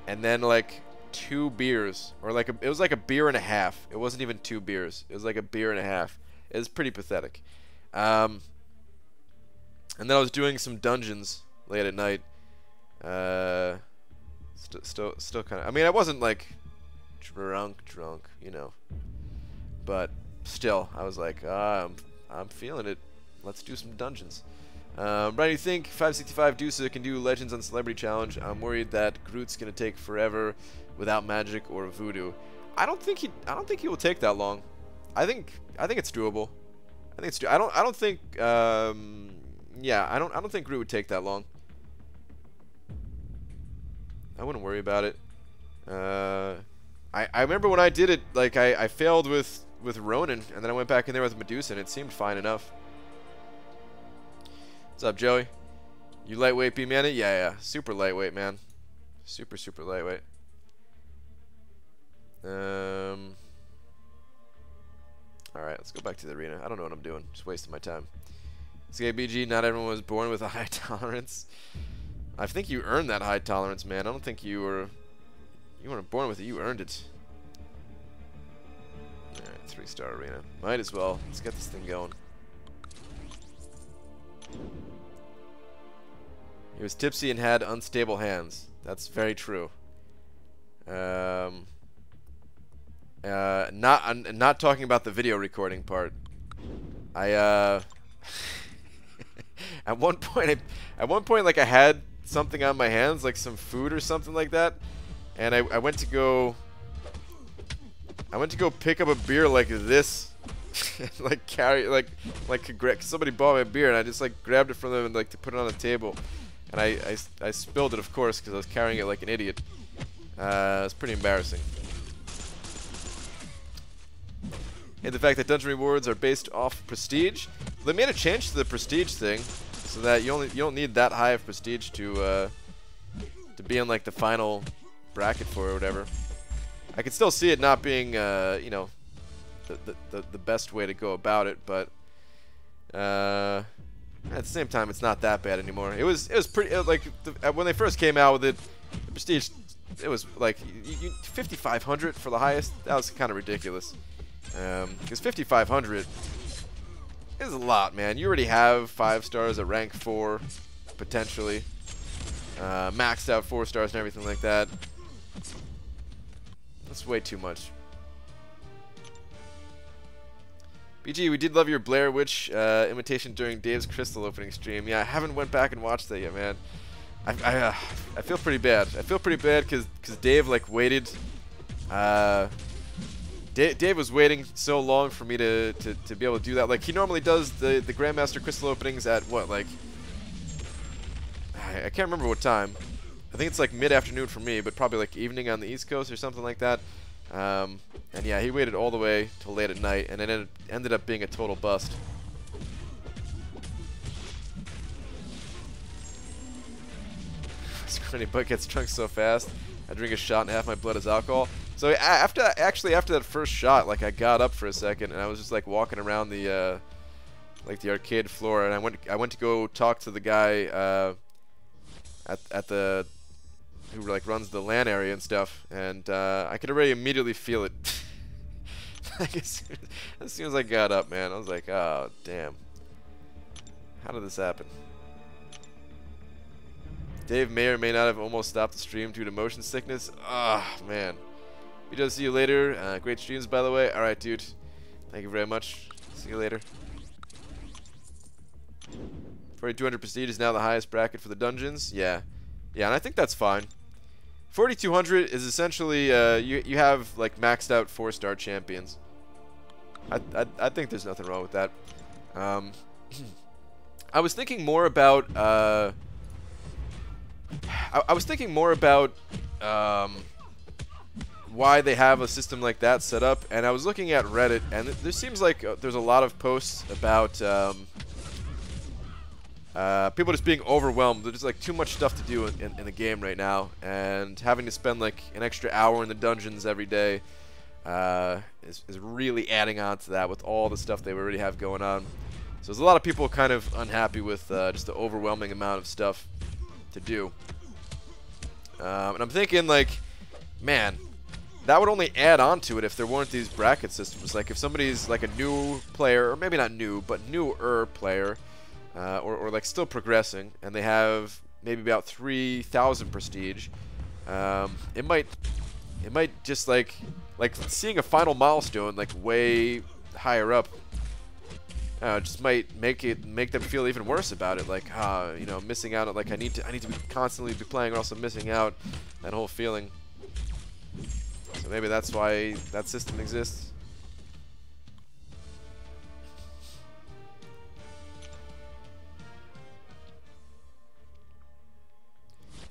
and then like 2 beers, or like it was like a beer and a half. It wasn't even 2 beers. It was like a beer and a half. It was pretty pathetic. And then I was doing some dungeons late at night. Still kind of. I mean, I wasn't like drunk, you know. But still, I was like, I'm feeling it. Let's do some dungeons. Brian, do you think 565 Deuce can do Legends on Celebrity Challenge? I'm worried that Groot's gonna take forever without magic or voodoo. I don't think he will take that long. I think it's doable. I think it's I don't think yeah, I don't think Groot would take that long. I wouldn't worry about it. I remember when I did it, like I failed with Ronin, and then I went back in there with Medusa, and it seemed fine enough. What's up, Joey? You lightweight B-man it? Yeah, super lightweight, man. Super lightweight. Alright, let's go back to the arena. I don't know what I'm doing. Just wasting my time. SKBG, not everyone was born with a high tolerance. I think you earned that high tolerance, man. I don't think you weren't born with it. You earned it. Alright, 3-star arena. Might as well. Let's get this thing going. He was tipsy and had unstable hands. That's very true. Not talking about the video recording part. At one point, like I had something on my hands, like some food or something like that, and I went to go pick up a beer like this, like carry like somebody bought me a beer, and I just like grabbed it from them and like to put it on the table, and I spilled it, of course, because I was carrying it like an idiot. It's pretty embarrassing. And the fact that dungeon rewards are based off prestige, they made a change to the prestige thing, so that you don't need that high of prestige to be in like the final bracket for it or whatever. I can still see it not being you know, the best way to go about it, but at the same time, it's not that bad anymore. It was pretty like when they first came out with it, the prestige, it was like 5,500 for the highest. That was kind of ridiculous. Because 5,500 is a lot, man. You already have 5 stars at rank 4, potentially. Maxed out 4 stars and everything like that. That's way too much. BG, we did love your Blair Witch imitation during Dave's Crystal opening stream. Yeah, I haven't went back and watched that yet, man. I feel pretty bad. I feel pretty bad because Dave like waited. Dave was waiting so long for me to be able to do that. Like he normally does the Grandmaster Crystal openings at what, like, I can't remember what time. I think it's like mid-afternoon for me, but probably like evening on the East Coast or something like that. And yeah, he waited all the way till late at night, and it ended up being a total bust. Scrawny butt gets drunk so fast. I drink a shot and half my blood is alcohol. So after that first shot, like I got up for a second and I was just like walking around the like the arcade floor, and I went to go talk to the guy at the who like runs the LAN area and stuff, and I could already immediately feel it. Like as soon as I got up, man, I was like, oh damn, how did this happen? Dave may or may not have almost stopped the stream due to motion sickness. Ah, man. BW, see you later. Great streams, by the way. Alright, dude. Thank you very much. See you later. 4200 prestige is now the highest bracket for the dungeons. Yeah. Yeah, and I think that's fine. 4200 is essentially, you have, like, maxed out 4-star champions. I think there's nothing wrong with that. I was thinking more about, I was thinking more about why they have a system like that set up, and I was looking at Reddit, and there seems like there's a lot of posts about people just being overwhelmed. There's like too much stuff to do in the game right now, and having to spend like an extra hour in the dungeons every day is really adding on to that with all the stuff they already have going on. So there's a lot of people kind of unhappy with just the overwhelming amount of stuff to do. And I'm thinking, like, man, that would only add on to it if there weren't these bracket systems. Like if somebody's like a new player, or maybe not new, but newer player, or like still progressing, and they have maybe about 3,000 prestige, it might just like seeing a final milestone like way higher up, just might make them feel even worse about it. Like, you know, missing out on, like, I need to be constantly be playing, or else I'm missing out. That whole feeling. So maybe that's why that system exists.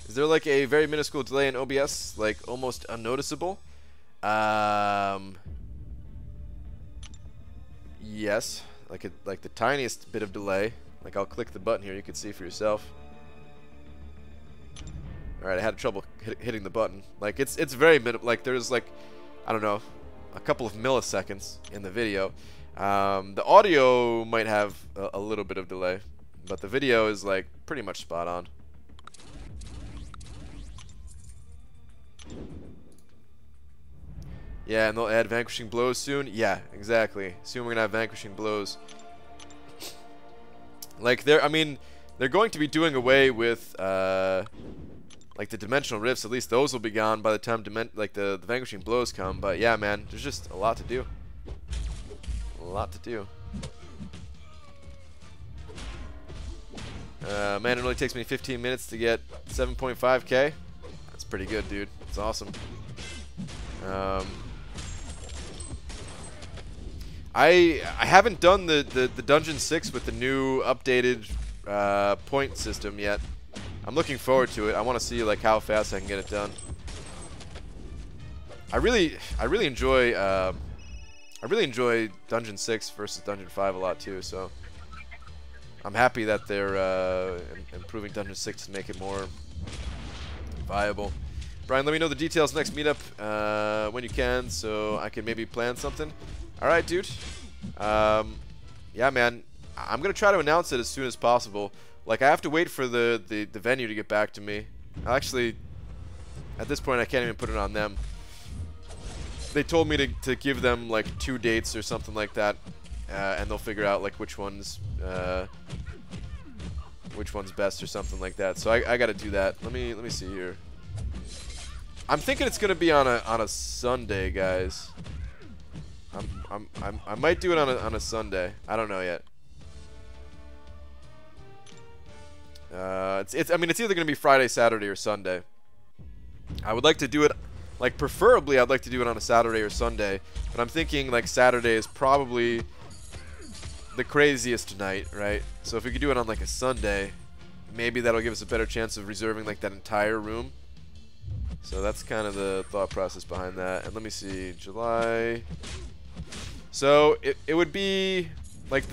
Is there like a very minuscule delay in OBS, like almost unnoticeable? Yes. Like the tiniest bit of delay. Like I'll click the button here, you can see for yourself. Alright, I had trouble hitting the button. Like it's very minimal. Like there's like, I don't know, a couple of milliseconds in the video. The audio might have a little bit of delay, but the video is like pretty much spot on. Yeah, and they'll add Vanquishing Blows soon. Yeah, exactly. Soon we're gonna have Vanquishing Blows. Like I mean, they're going to be doing away with like the Dimensional Rifts. At least those will be gone by the time the Vanquishing Blows come. But yeah, man, there's just a lot to do. A lot to do. Man, it only takes me 15 minutes to get 7.5k. That's pretty good, dude. It's awesome. I haven't done the Dungeon 6 with the new updated point system yet. I'm looking forward to it. I want to see like how fast I can get it done. I really enjoy Dungeon 6 versus Dungeon 5 a lot too. So I'm happy that they're improving Dungeon 6 to make it more viable. Brian, let me know the details next meetup when you can, so I can maybe plan something. Alright, dude. Yeah, man. I'm going to try to announce it as soon as possible. Like, I have to wait for the venue to get back to me. Actually, at this point, I can't even put it on them. They told me to give them, like, 2 dates or something like that. And they'll figure out, like, which one's best or something like that. So I got to do that. Let me see here. I'm thinking it's gonna be on a Sunday, guys. I might do it on a Sunday. I don't know yet. I mean, it's either gonna be Friday, Saturday, or Sunday. I would like to do it, like, preferably I'd like to do it on a Saturday or Sunday, but I'm thinking like Saturday is probably the craziest tonight, right? So if we could do it on like a Sunday, maybe that'll give us a better chance of reserving like that entire room. So that's kind of the thought process behind that. And let me see, July. So it would be like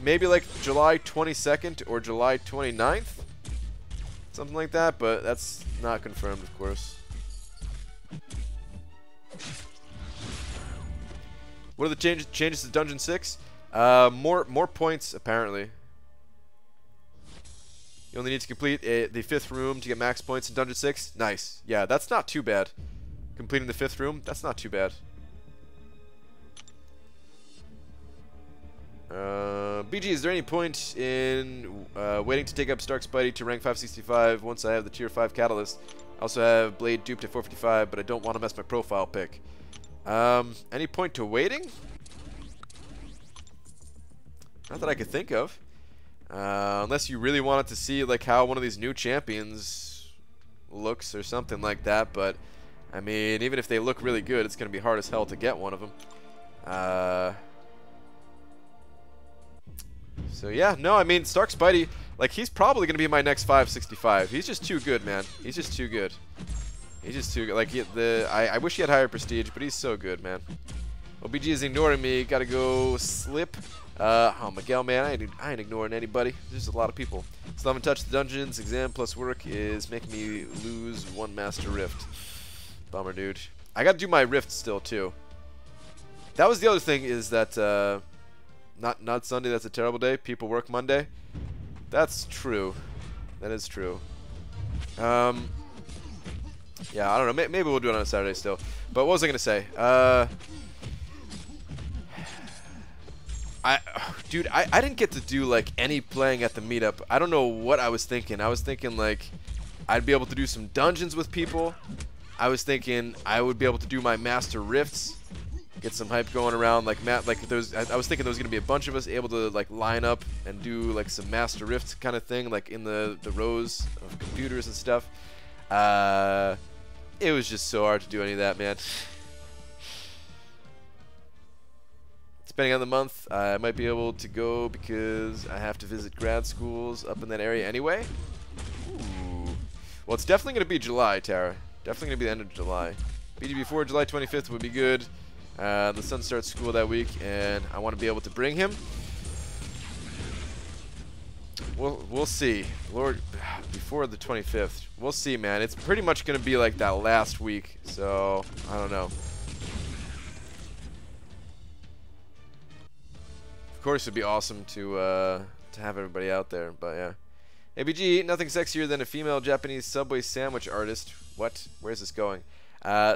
maybe like July 22nd or July 29th, something like that, but that's not confirmed, of course. What are the changes to Dungeon 6? More points, apparently. You only need to complete the 5th room to get max points in Dungeon 6. Nice. Yeah, that's not too bad. Completing the 5th room, that's not too bad. BG, is there any point in waiting to take up Stark Spidey to rank 565 once I have the tier 5 catalyst? I also have Blade duped at 455, but I don't want to mess my profile pick. Any point to waiting? Not that I could think of. Unless you really wanted to see like how one of these new champions looks or something like that, but I mean, even if they look really good, it's going to be hard as hell to get one of them. So yeah, no, I mean, Stark Spidey, like, he's probably going to be my next 565. He's just too good, man. He's just too good. He's just too good. Like, I wish he had higher prestige, but he's so good, man. OBG is ignoring me. Gotta go slip. Oh, Miguel, man, I ain't ignoring anybody. There's a lot of people. Still haven't touched the dungeons. Exam plus work is making me lose 1 Master Rift. Bummer, dude. I gotta do my Rift still, too. That was the other thing, is that, not Sunday, that's a terrible day. People work Monday. That's true. That is true. Yeah, I don't know. Maybe we'll do it on a Saturday still. But what was I gonna say? Dude, I didn't get to do like any playing at the meetup. I don't know what I was thinking. I was thinking like I'd be able to do some dungeons with people. I was thinking I would be able to do my Master Rifts, get some hype going around. Like I was thinking there was gonna be a bunch of us able to like line up and do like some Master Rifts kind of thing, like in the rows of computers and stuff. It was just so hard to do any of that, man. Depending on the month, I might be able to go because I have to visit grad schools up in that area anyway. Ooh. Well, it's definitely going to be July, Tara. Definitely going to be the end of July. BG before July 25th would be good. The son starts school that week, and I want to be able to bring him. We'll see. Lord, before the 25th. We'll see, man. It's pretty much going to be like that last week, so I don't know. Of course, it'd be awesome to have everybody out there, but yeah. ABG, nothing sexier than a female Japanese Subway sandwich artist. What? Where's this going?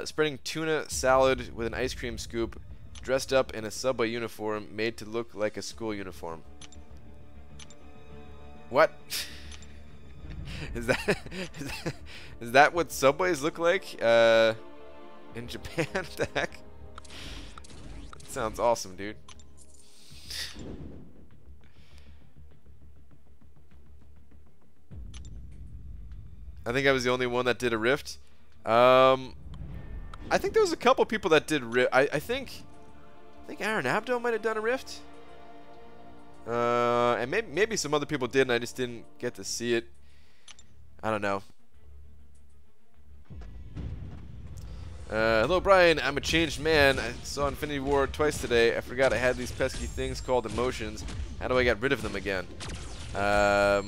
Spreading tuna salad with an ice cream scoop, dressed up in a Subway uniform, made to look like a school uniform. What? is that what Subways look like in Japan? What the heck? That sounds awesome, dude. I think I was the only one that did a Rift. I think there was a couple people that did Rift. I think Aaron Abdo might have done a Rift. And maybe some other people did, and I just didn't get to see it. I don't know. Hello, Brian. I'm a changed man. I saw Infinity War twice today. I forgot I had these pesky things called emotions. How do I get rid of them again? How do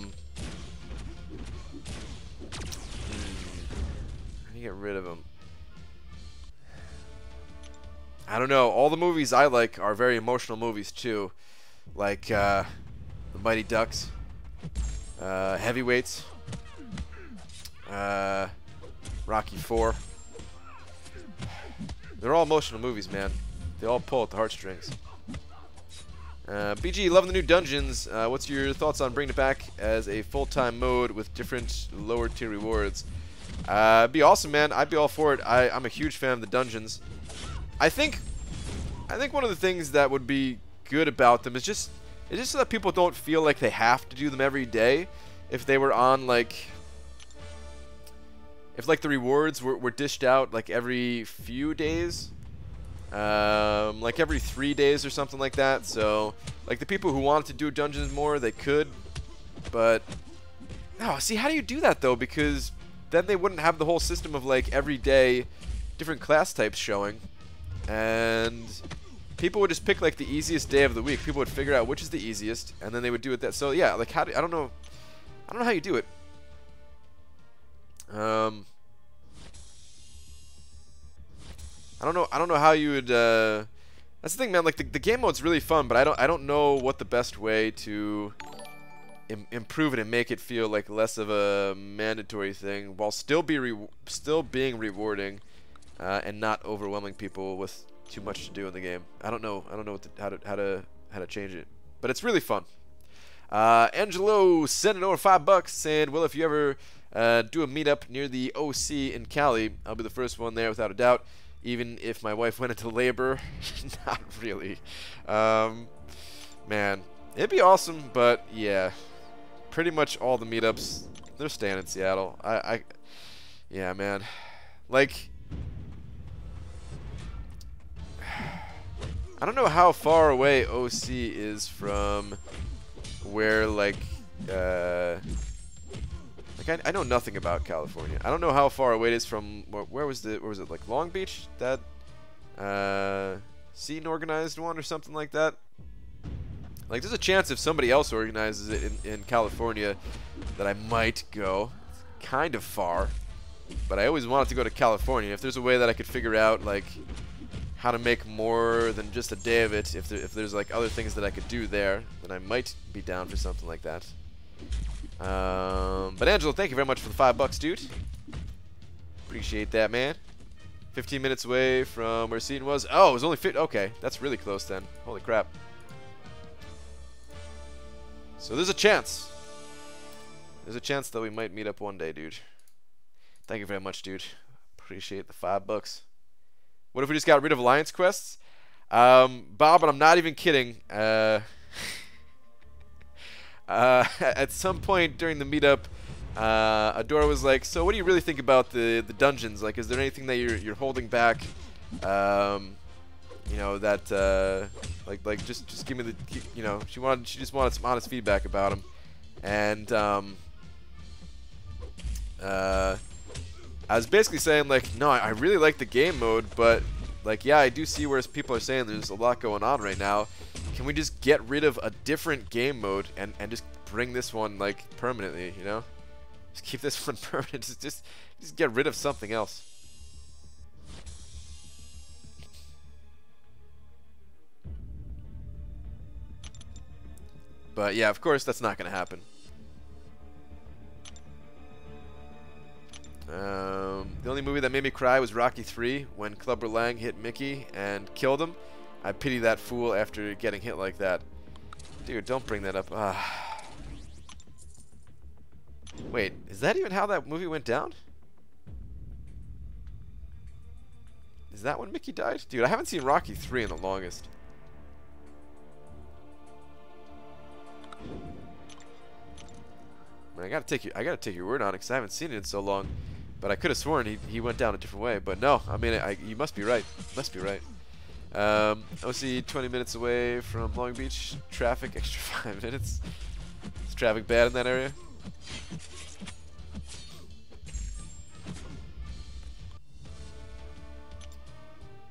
you get rid of them? I don't know. All the movies I like are very emotional movies, too. Like, The Mighty Ducks. Heavyweights. Rocky IV. They're all emotional movies, man. They all pull at the heartstrings. BG, loving the new dungeons. What's your thoughts on bringing it back as a full-time mode with different lower tier rewards? It'd be awesome, man. I'd be all for it. I'm a huge fan of the dungeons. I think one of the things that would be good about them is just so that people don't feel like they have to do them every day. if they were on like, if like the rewards were dished out like every few days, like every 3 days or something like that. So like the people who wanted to do dungeons more, they could, but no. See, how do you do that though? Because then they wouldn't have the whole system of like every day different class types showing, and people would just pick like the easiest day of the week. People would figure out which is the easiest, and then they would do it that. So yeah, like how do, I don't know how you do it. I don't know how you would. That's the thing, man. Like the game mode's really fun, but I don't know what the best way to improve it and make it feel like less of a mandatory thing while still being rewarding, and not overwhelming people with too much to do in the game. I don't know how to change it, but it's really fun. Angelo sending over $5 saying, well, if you ever do a meetup near the OC in Cali, I'll be the first one there without a doubt. Even if my wife went into labor. Not really. Man, it'd be awesome, but yeah, pretty much all the meetups, they're staying in Seattle. Yeah, man. Like, I don't know how far away OC is from where, like I know nothing about California. I don't know how far away it is from where was it, like Long Beach, that Seton organized one or something like that. Like there's a chance if somebody else organizes it in California that I might go. It's kind of far, but I always wanted to go to California. If there's a way that I could figure out like how to make more than just a day of it, if there's like other things that I could do there, then I might be down for something like that. But Angelo, thank you very much for the $5, dude. Appreciate that, man. 15 minutes away from where Seton was. Oh, it was only okay, that's really close then. Holy crap. So there's a chance. There's a chance that we might meet up one day, dude. Thank you very much, dude. Appreciate the $5. What if we just got rid of Alliance quests? Bob, and I'm not even kidding. At some point during the meetup, Adora was like, "So, what do you really think about the dungeons? Like, is there anything that you're holding back? You know, that like just give me the, you know." She just wanted some honest feedback about them, and I was basically saying like, no, I really like the game mode, but like, yeah, I do see where people are saying there's a lot going on right now. Can we just get rid of a different game mode and just bring this one like permanently, you know? Just keep this one permanent. Just get rid of something else. But yeah, of course that's not gonna happen. The only movie that made me cry was Rocky 3 when Clubber Lang hit Mickey and killed him. I pity that fool after getting hit like that. Dude, don't bring that up. Wait, is that even how that movie went down? Is that when Mickey died? Dude, I haven't seen Rocky 3 in the longest. I gotta take your word on it because I haven't seen it in so long. But I could have sworn he went down a different way. But no, I mean, you must be right. Must be right. OC 20 minutes away from Long Beach. Traffic extra 5 minutes. Is traffic bad in that area?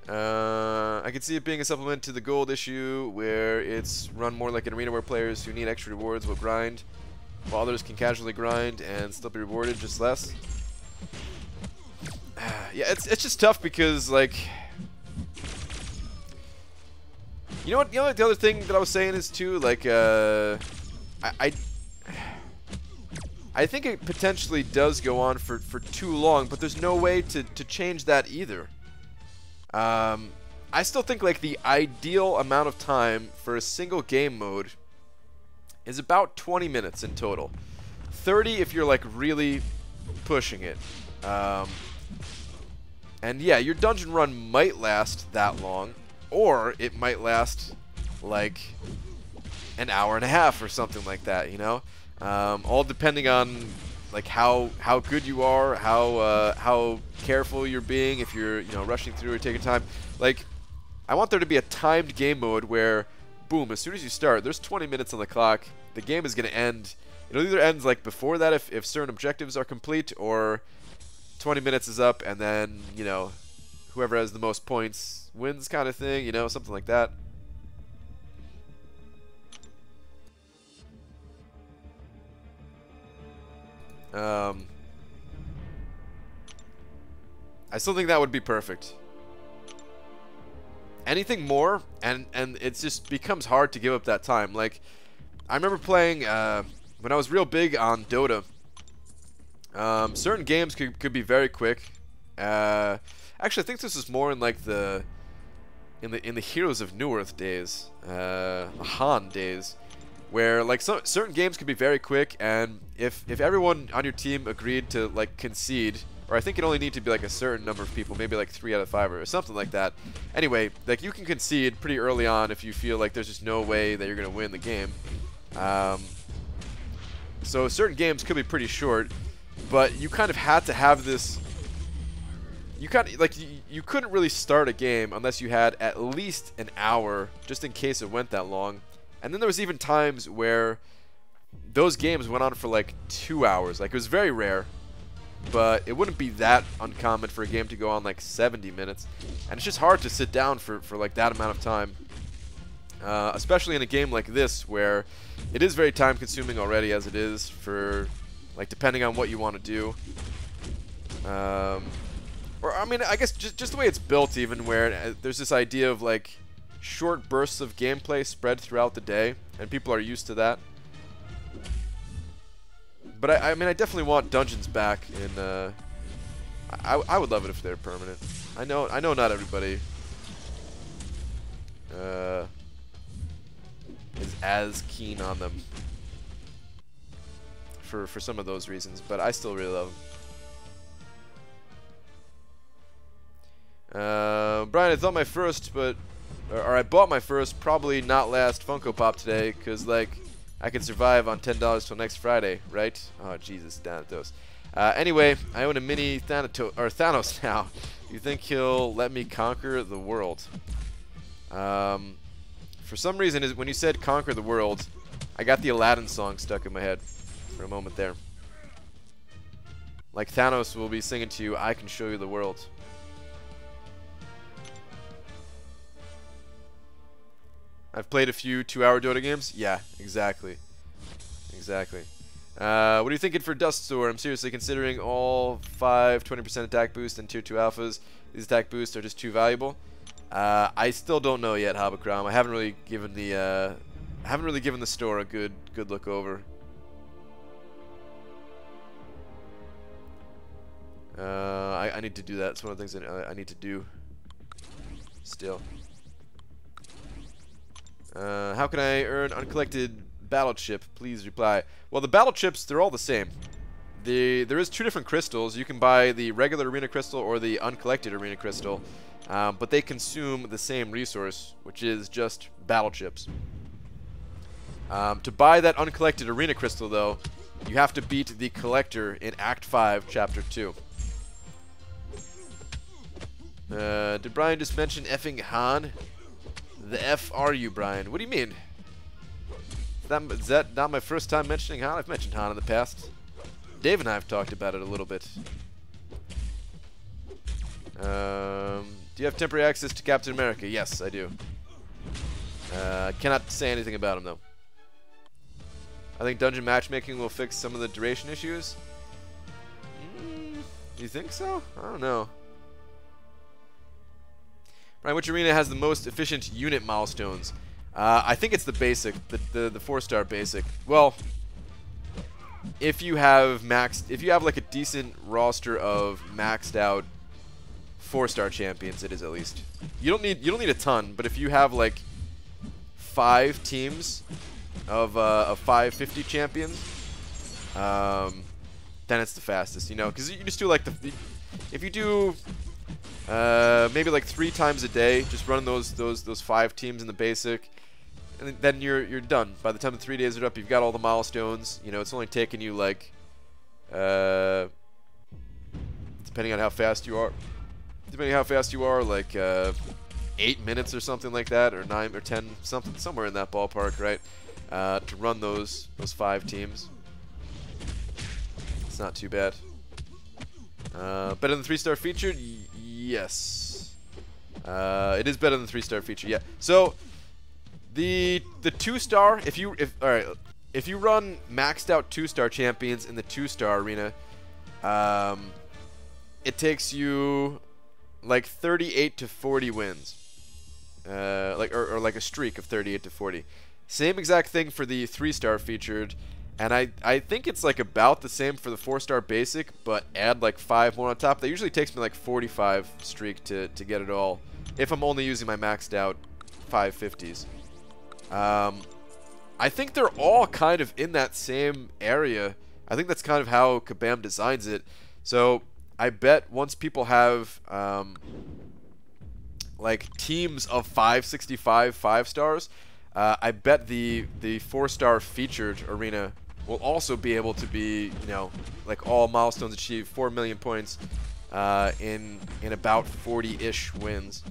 I could see it being a supplement to the gold issue where it's run more like an arena where players who need extra rewards will grind, while others can casually grind and still be rewarded just less. Yeah, it's just tough because, like, you know what? The other thing that I was saying is too, like, I think it potentially does go on for too long, but there's no way to change that either. I still think like the ideal amount of time for a single game mode is about 20 minutes in total. 30 if you're like really pushing it. And yeah, your dungeon run might last that long, or it might last like an hour and a half or something like that, you know? all depending on like how good you are, how careful you're being, if you're rushing through or taking time. Like, I want there to be a timed game mode where, boom, as soon as you start, there's 20 minutes on the clock. The game is going to end. It'll either end like before that if certain objectives are complete, or 20 minutes is up and then, whoever has the most points wins kind of thing, something like that. I still think that would be perfect. Anything more, and it just becomes hard to give up that time. Like, I remember playing when I was real big on Dota. Certain games could be very quick. Actually, I think this is more in like in the Heroes of Newerth days, Han days, where like certain games could be very quick, and if everyone on your team agreed to like concede, or I think it only need to be like a certain number of people, maybe like 3 out of 5 or something like that. Anyway, like you can concede pretty early on if you feel like there's just no way that you're gonna win the game. So certain games could be pretty short, but you kind of had to have this. You couldn't really start a game unless you had at least an hour, just in case it went that long. And then there was even times where those games went on for like 2 hours. Like, it was very rare, but it wouldn't be that uncommon for a game to go on like 70 minutes. And it's just hard to sit down for like that amount of time. Especially in a game like this, where it is very time consuming already as it is, for like depending on what you want to do. Or I mean, I guess just the way it's built, even, where there's this idea of like short bursts of gameplay spread throughout the day, and people are used to that. But I mean, I definitely want dungeons back. In I would love it if they're permanent. I know not everybody is as keen on them for some of those reasons, but I still really love them. Brian, I thought my first, or I bought my first, probably not last Funko Pop today, because like I can survive on $10 till next Friday, right? Oh Jesus, Thanatos. Anyway, I own a mini Thanos now. You think he'll let me conquer the world? For some reason, when you said conquer the world, I got the Aladdin song stuck in my head for a moment there. Like Thanos will be singing to you, "I can show you the world." I've played a few 2-hour Dota games. Yeah, exactly. Exactly. What are you thinking for Dust Storm? I'm seriously considering all 5 20% attack boost and tier 2 alphas. These attack boosts are just too valuable. I still don't know yet, Habakram. I haven't really given the store a good look over. I need to do that. It's one of the things that I need to do still. How can I earn uncollected battle chip? Please reply. Well, the battle chips, they're all the same. There is 2 different crystals. You can buy the regular arena crystal or the uncollected arena crystal, but they consume the same resource, which is just battle chips. To buy that uncollected arena crystal, though, you have to beat the collector in Act 5, Chapter 2. Did Brian just mention effing Han? The F are you, Brian? What do you mean? Is that not my first time mentioning Han? I've mentioned Han in the past. Dave and I have talked about it a little bit. Do you have temporary access to Captain America? Yes, I do. Cannot say anything about him, though. I think dungeon matchmaking will fix some of the duration issues. You think so? I don't know. Right, which arena has the most efficient unit milestones? I think it's the basic, the 4-star basic. Well, if you have like a decent roster of maxed out 4-star champions, it is at least. You don't need a ton, but if you have like 5 teams of 550 champions, then it's the fastest, because you just do like if you do. Maybe like 3 times a day, just running those 5 teams in the basic. and then you're done. By the time the 3 days are up, you've got all the milestones. You know, it's only taking you like, depending on how fast you are, like 8 minutes or something like that, or 9 or 10, somewhere in that ballpark, right? To run those 5 teams. It's not too bad. Better than 3-star featured? Yes. It is better than 3-star featured. Yeah. So the 2-star, if you run maxed out 2-star champions in the 2-star arena, it takes you like 38 to 40 wins. Or like a streak of 38 to 40. Same exact thing for the 3-star featured, and I think it's like about the same for the 4-star basic, but add like 5 more on top. That usually takes me like 45 streak to get it all, if I'm only using my maxed out 550s. I think they're all kind of in that same area. I think that's kind of how Kabam designs it. So I bet once people have like teams of 565 5-stars, I bet the 4-star featured arena will also be able to be, you know, like all milestones achieved, 4 million points in about 40-ish wins.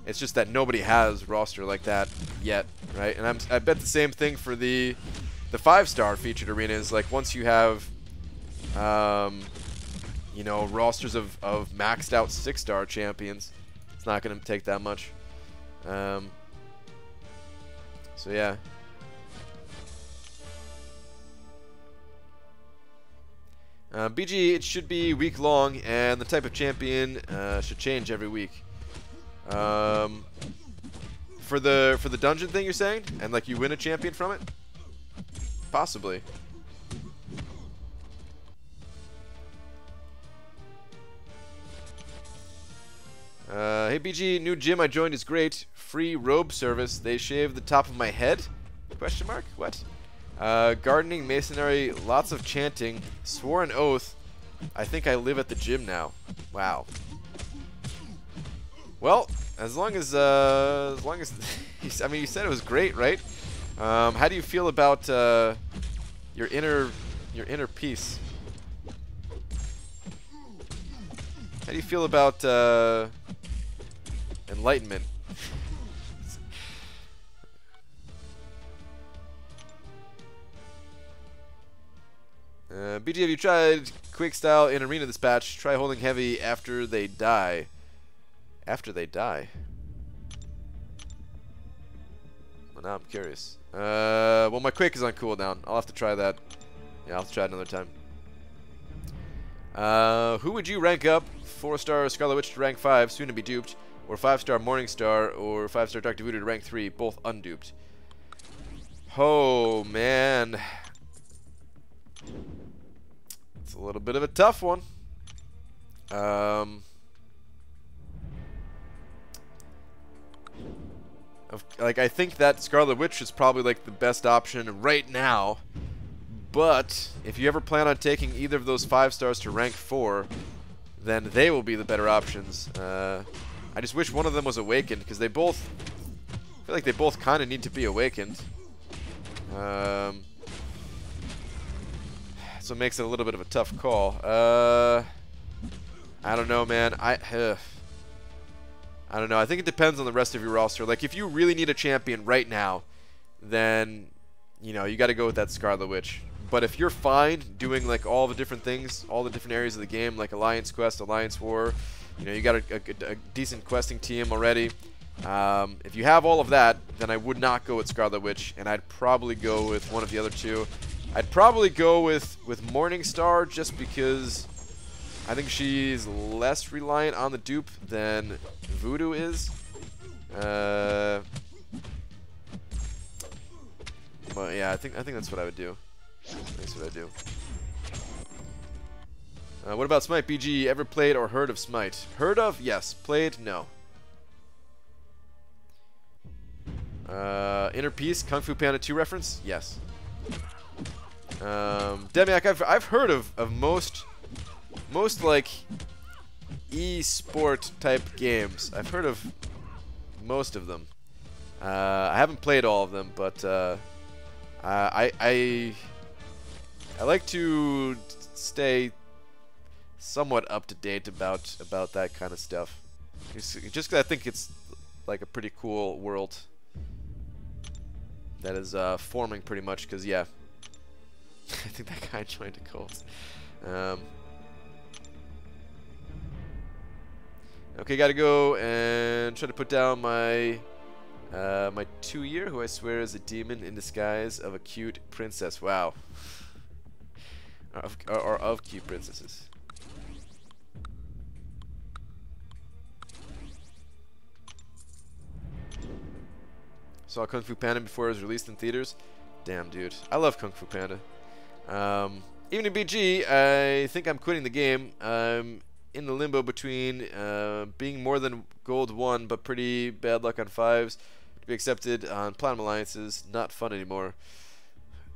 It's just that nobody has roster like that yet, right? And I bet the same thing for the 5-star featured arenas. Like once you have, you know, rosters of maxed out 6-star champions, it's not going to take that much. So yeah. BG, it should be week long, and the type of champion should change every week. For the dungeon thing you're saying, and like you win a champion from it, possibly. Hey BG, new gym I joined is great. Free robe service. They shave the top of my head? Question mark? What? Gardening, masonry, lots of chanting. Swore an oath. I think I live at the gym now. Wow. Well, as long as I mean, you said it was great, right? How do you feel about your inner peace? How do you feel about enlightenment? BG, have you tried quick style in arena dispatch? Try holding heavy after they die. After they die? Well, now I'm curious. Well, my quick is on cooldown. I'll have to try that. Yeah, I'll have to try it another time. Who would you rank up? 4-star Scarlet Witch to rank 5, soon to be duped, or 5-star Morning Star, or 5-star Dr. Voodoo to rank 3, both unduped? Oh, man. It's a little bit of a tough one. Like, I think that Scarlet Witch is probably like the best option right now. But if you ever plan on taking either of those 5-stars to rank 4, then they will be the better options. I just wish one of them was awakened, because they both, I feel like they both kind of need to be awakened. So it makes it a little bit of a tough call. I don't know, man. I don't know. I think it depends on the rest of your roster. Like, if you really need a champion right now, then, you know, you got to go with that Scarlet Witch. But if you're fine doing, like, all the different things, all the different areas of the game, like Alliance Quest, Alliance War, you know, you got a decent questing team already. If you have all of that, then I would not go with Scarlet Witch, and I'd probably go with one of the other two. I'd probably go with Morning Star, just because I think she's less reliant on the dupe than Voodoo is. But yeah, I think that's what I would do. That's what I do. What about Smite? BG, ever played or heard of Smite? Heard of? Yes. Played? No. Inner Peace, Kung Fu Panda 2 reference? Yes. Demiak, I've heard of most like e-sport type games. I've heard of most of them. I haven't played all of them, but I like to stay somewhat up to date about that kind of stuff. Just 'cause I think it's like a pretty cool world that is forming pretty much. Because yeah, I think that guy joined a cult. Okay, gotta go and try to put down my my 2-year, who I swear is a demon in disguise of a cute princess. Wow. Or of cute princesses. Saw Kung Fu Panda before it was released in theaters. Damn, dude. I love Kung Fu Panda. Even in BG, I think I'm quitting the game. I'm in the limbo between being more than gold 1 but pretty bad luck on 5s, to be accepted on Platinum Alliances. Not fun anymore.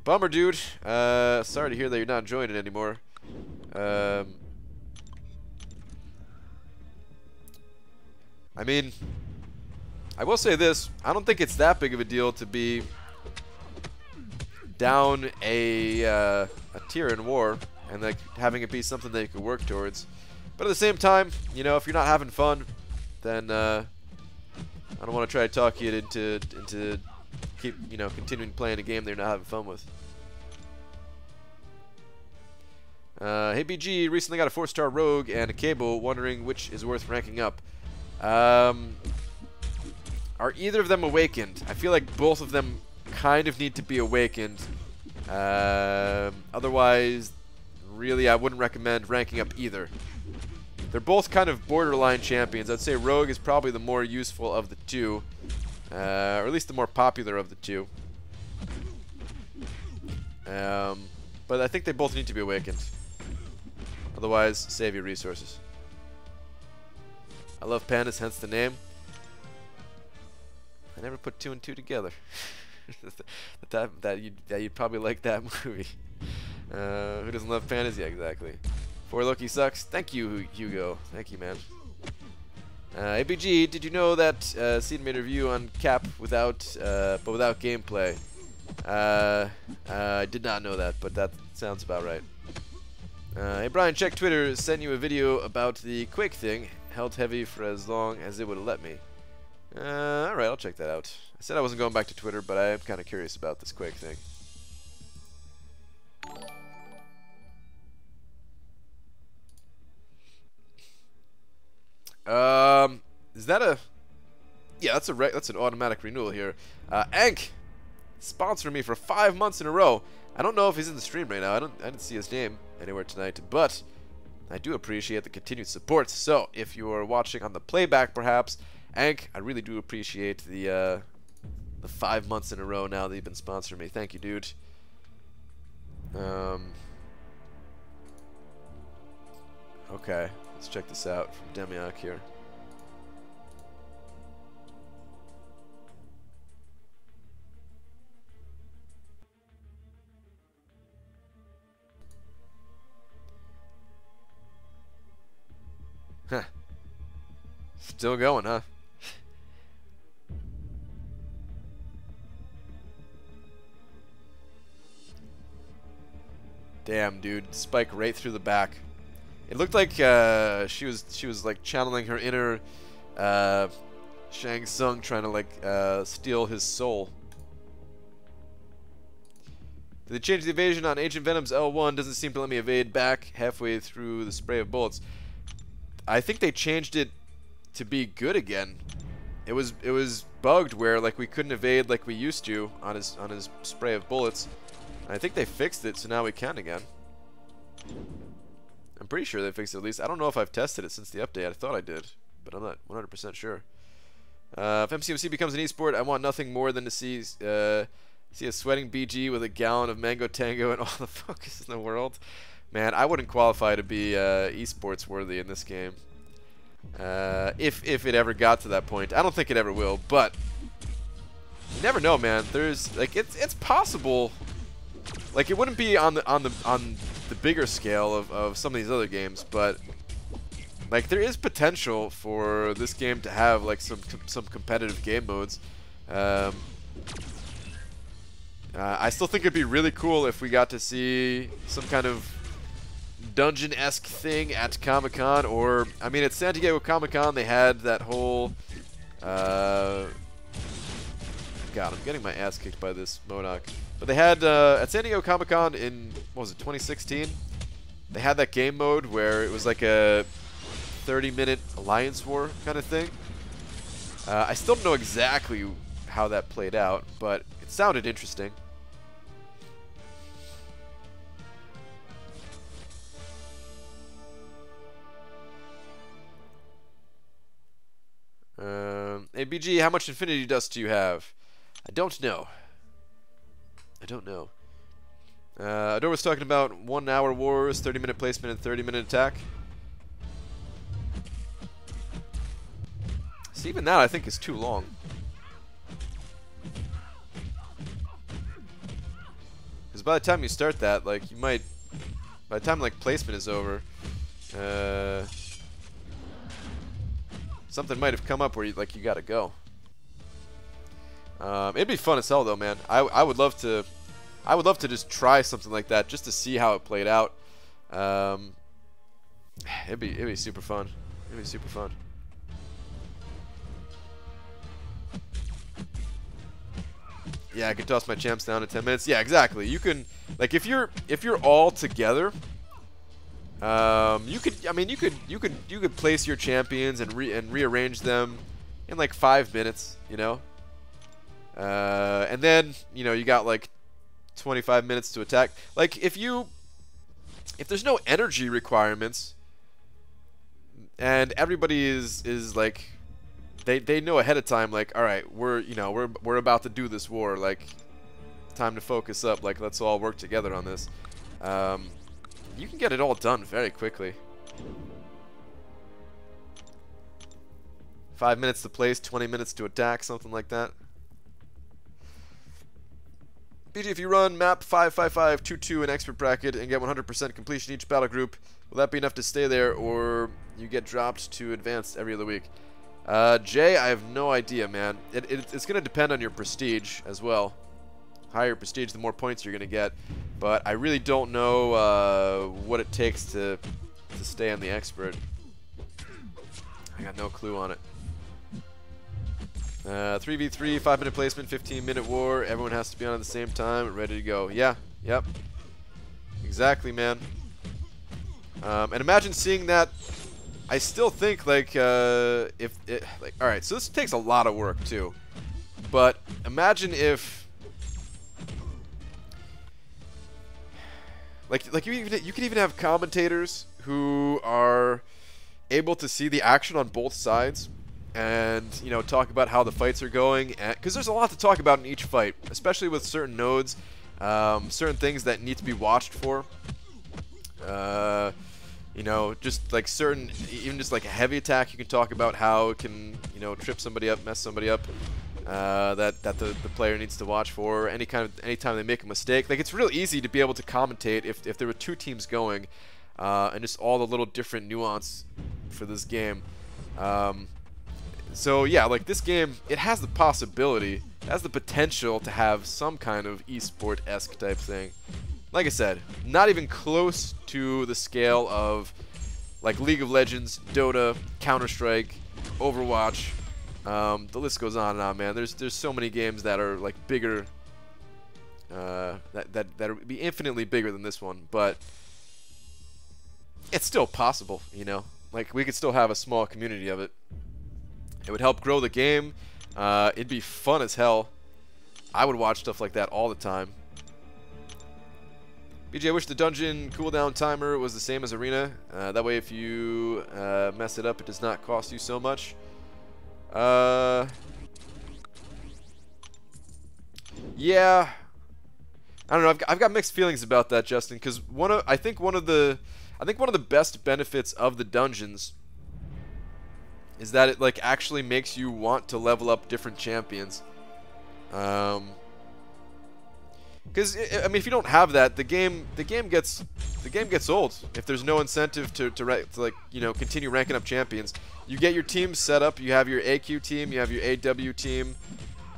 Bummer, dude. Sorry to hear that you're not enjoying it anymore. I mean, I will say this. I don't think it's that big of a deal to be down a tier in war and like having it be something that you could work towards. But at the same time, you know, if you're not having fun, then I don't want to try to talk you into keep, you know, continuing playing a game that you're not having fun with. Hey BG, recently got a 4-star rogue and a cable, wondering which is worth ranking up. Are either of them awakened? I feel like both of them kind of need to be awakened. Otherwise, really, I wouldn't recommend ranking up either. They're both kind of borderline champions. I'd say Rogue is probably the more useful of the two, or at least the more popular of the two. But I think they both need to be awakened. Otherwise, save your resources. I love pandas, hence the name. I never put 2 and 2 together. The type that you'd probably like that movie. Who doesn't love pandas? Yeah, exactly. 4 Loki sucks. Thank you, Hugo. Thank you, man. ABG, did you know that Seed made a review on Cap without gameplay? I did not know that, but that sounds about right. Hey Brian, check Twitter. Sent you a video about the Quake thing. Held heavy for as long as it would let me. Alright, I'll check that out. I said I wasn't going back to Twitter, but I am kind of curious about this Quake thing. Is that a... Yeah, that's an automatic renewal here. Ank! Sponsoring me for 5 months in a row. I don't know if he's in the stream right now. I didn't see his name anywhere tonight, but I do appreciate the continued support. So, if you are watching on the playback, perhaps, Ank, I really do appreciate the 5 months in a row now that you've been sponsoring me. Thank you, dude. Okay, let's check this out from Demiok here. Huh. Still going, huh? Damn, dude. Spike right through the back. It looked like she was like channeling her inner Shang Tsung, trying to like steal his soul. Did they change the evasion on Agent Venom's L1? Doesn't seem to let me evade back halfway through the spray of bullets. I think they changed it to be good again. It was bugged where like we couldn't evade like we used to on his spray of bullets. And I think they fixed it, so now we can again. I'm pretty sure they fixed it at least. I don't know if I've tested it since the update. I thought I did, but I'm not 100% sure. If MCMC becomes an esport, I want nothing more than to see a sweating BG with a gallon of Mango Tango and all the focus in the world. Man, I wouldn't qualify to be esports worthy in this game. If it ever got to that point. I don't think it ever will, but you never know, man. There's like it's possible. Like it wouldn't be on the bigger scale of some of these other games, but like there is potential for this game to have like some competitive game modes. I still think it'd be really cool if we got to see some kind of dungeon-esque thing at Comic-Con, or, I mean, at San Diego Comic-Con, they had that whole, God, I'm getting my ass kicked by this Modoc. But they had, at San Diego Comic-Con in, what was it, 2016? They had that game mode where it was like a 30-minute Alliance War kind of thing. I still don't know exactly how that played out, but it sounded interesting. Hey, BG, how much Infinity Dust do you have? I don't know. I don't know. Adore was talking about 1 hour wars, 30-minute placement, and 30-minute attack. See, even that I think is too long. Because by the time you start that, like, you might... By the time, like, placement is over, something might have come up where you, like, you gotta go. It'd be fun as hell, though, man. I would love to just try something like that just to see how it played out. It'd be super fun. It'd be super fun. Yeah, I can toss my champs down in 10 minutes. Yeah, exactly. You can, like, if you're all together, you could place your champions and rearrange them in like 5 minutes, you know. And then, you know, you got like 25 minutes to attack. Like, if there's no energy requirements and everybody is like, they know ahead of time, like, all right, we're about to do this war, like, time to focus up, like, let's all work together on this. You can get it all done very quickly. 5 minutes to place, 20 minutes to attack, something like that. BG, if you run map 55522 in expert bracket and get 100% completion each battle group, will that be enough to stay there, or you get dropped to advanced every other week? Jay, I have no idea, man. It's going to depend on your prestige as well. Higher prestige, the more points you're going to get. But I really don't know what it takes to stay on the expert. I got no clue on it. 3v3, 5-minute placement, 15-minute war. Everyone has to be on at the same time, ready to go. Yeah, yep. Exactly, man. And imagine seeing that. I still think, like, alright, so this takes a lot of work, too. But imagine if, like you could even have commentators who are able to see the action on both sides and, you know, talk about how the fights are going, because there's a lot to talk about in each fight, especially with certain nodes, certain things that need to be watched for. You know, just like even just like a heavy attack, you can talk about how it can, you know, trip somebody up, mess somebody up, that the player needs to watch for. Anytime they make a mistake, like, it's real easy to be able to commentate if there were two teams going, and just all the little different nuance for this game. So yeah, like, this game, it has the possibility, it has the potential to have some kind of esport-esque type thing. Like I said, not even close to the scale of, like, League of Legends, Dota, Counter-Strike, Overwatch. The list goes on and on, man. There's so many games that are, like, bigger, that would be infinitely bigger than this one, but it's still possible, you know. Like, we could still have a small community of it. It would help grow the game. It'd be fun as hell. I would watch stuff like that all the time. BJ, I wish the dungeon cooldown timer was the same as Arena. That way, if you mess it up, it does not cost you so much. Yeah, I don't know. I've got mixed feelings about that, Justin, because I think one of the best benefits of the dungeons is that it, like, actually makes you want to level up different champions. Because, I mean, if you don't have that, the game gets old. If there's no incentive to like, you know, continue ranking up champions, you get your teams set up. You have your AQ team, you have your AW team,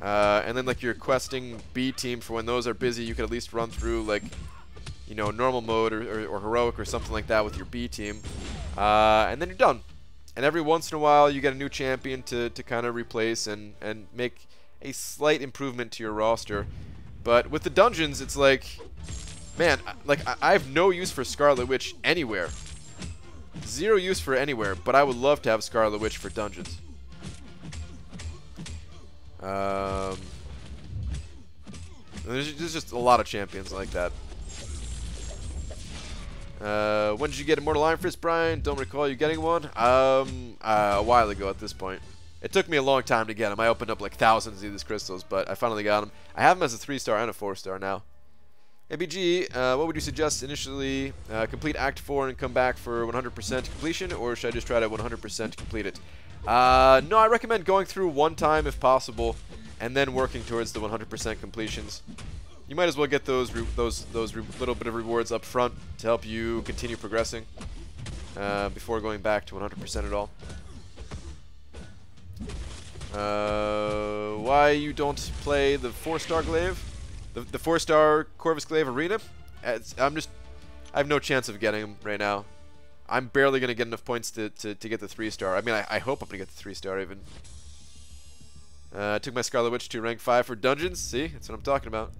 And then like your questing B team, for when those are busy, you can at least run through like, you know, normal mode or heroic or something like that with your B team. And then you're done. And every once in a while you get a new champion to kind of replace and make a slight improvement to your roster. But with the dungeons, it's like, man, like I have no use for Scarlet Witch anywhere. Zero use for anywhere, but I would love to have Scarlet Witch for dungeons. There's just a lot of champions like that. When did you get Immortal Iron Fist, Brian? Don't recall you getting one. A while ago at this point. It took me a long time to get them. I opened up like thousands of these crystals, but I finally got them. I have them as a 3-star and a 4-star now. ABG, what would you suggest initially? Complete Act 4 and come back for 100% completion, or should I just try to 100% complete it? No, I recommend going through one time if possible, and then working towards the 100% completions. You might as well get those little bit of rewards up front to help you continue progressing before going back to 100% at all. Why you don't play the 4-star glaive? The 4-star Corvus glaive arena? I have no chance of getting them right now. I'm barely gonna get enough points to get the 3-star. I mean, I hope I'm gonna get the 3-star even. Took my Scarlet Witch to rank 5 for dungeons. See, that's what I'm talking about.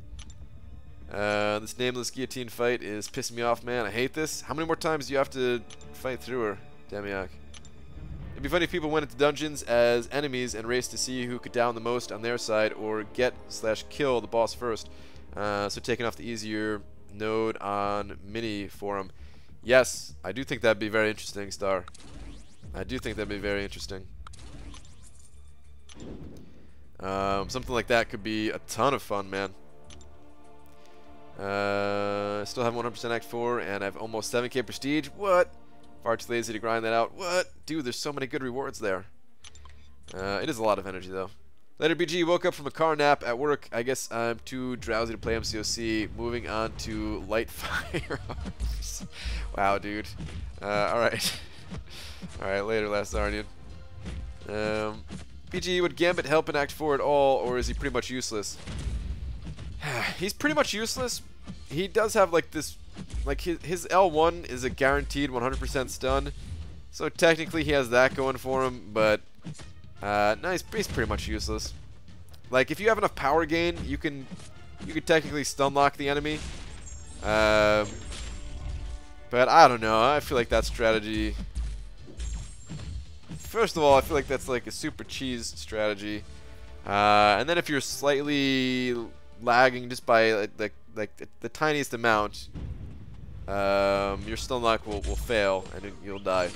This nameless guillotine fight is pissing me off, man. I hate this. How many more times do you have to fight through her, Demiak? It'd be funny if people went into dungeons as enemies and raced to see who could down the most on their side or get/kill the boss first. So taking off the easier node on mini for him. Yes, I do think that'd be very interesting, Star. I do think that'd be very interesting. Something like that could be a ton of fun, man. Still have 100% Act 4 and I've almost 7k prestige. What? Far too lazy to grind that out. What? Dude, there's so many good rewards there. It is a lot of energy, though. Later, BG woke up from a car nap at work. I guess I'm too drowsy to play MCOC. Moving on to light firearms. Wow, dude. Alright. Alright, later, Last Arnian. BG, would Gambit help in Act 4 at all, or is he pretty much useless? He's pretty much useless. He does have, like, this... Like, his L1 is a guaranteed 100% stun. So, technically, he has that going for him, but... no, he's pretty much useless. Like, if you have enough power gain, you can technically stun lock the enemy. But I don't know. I feel like that strategy... First of all, I feel like that's like a super cheese strategy. And then if you're slightly lagging just by like the tiniest amount, your stun lock will fail and you'll die.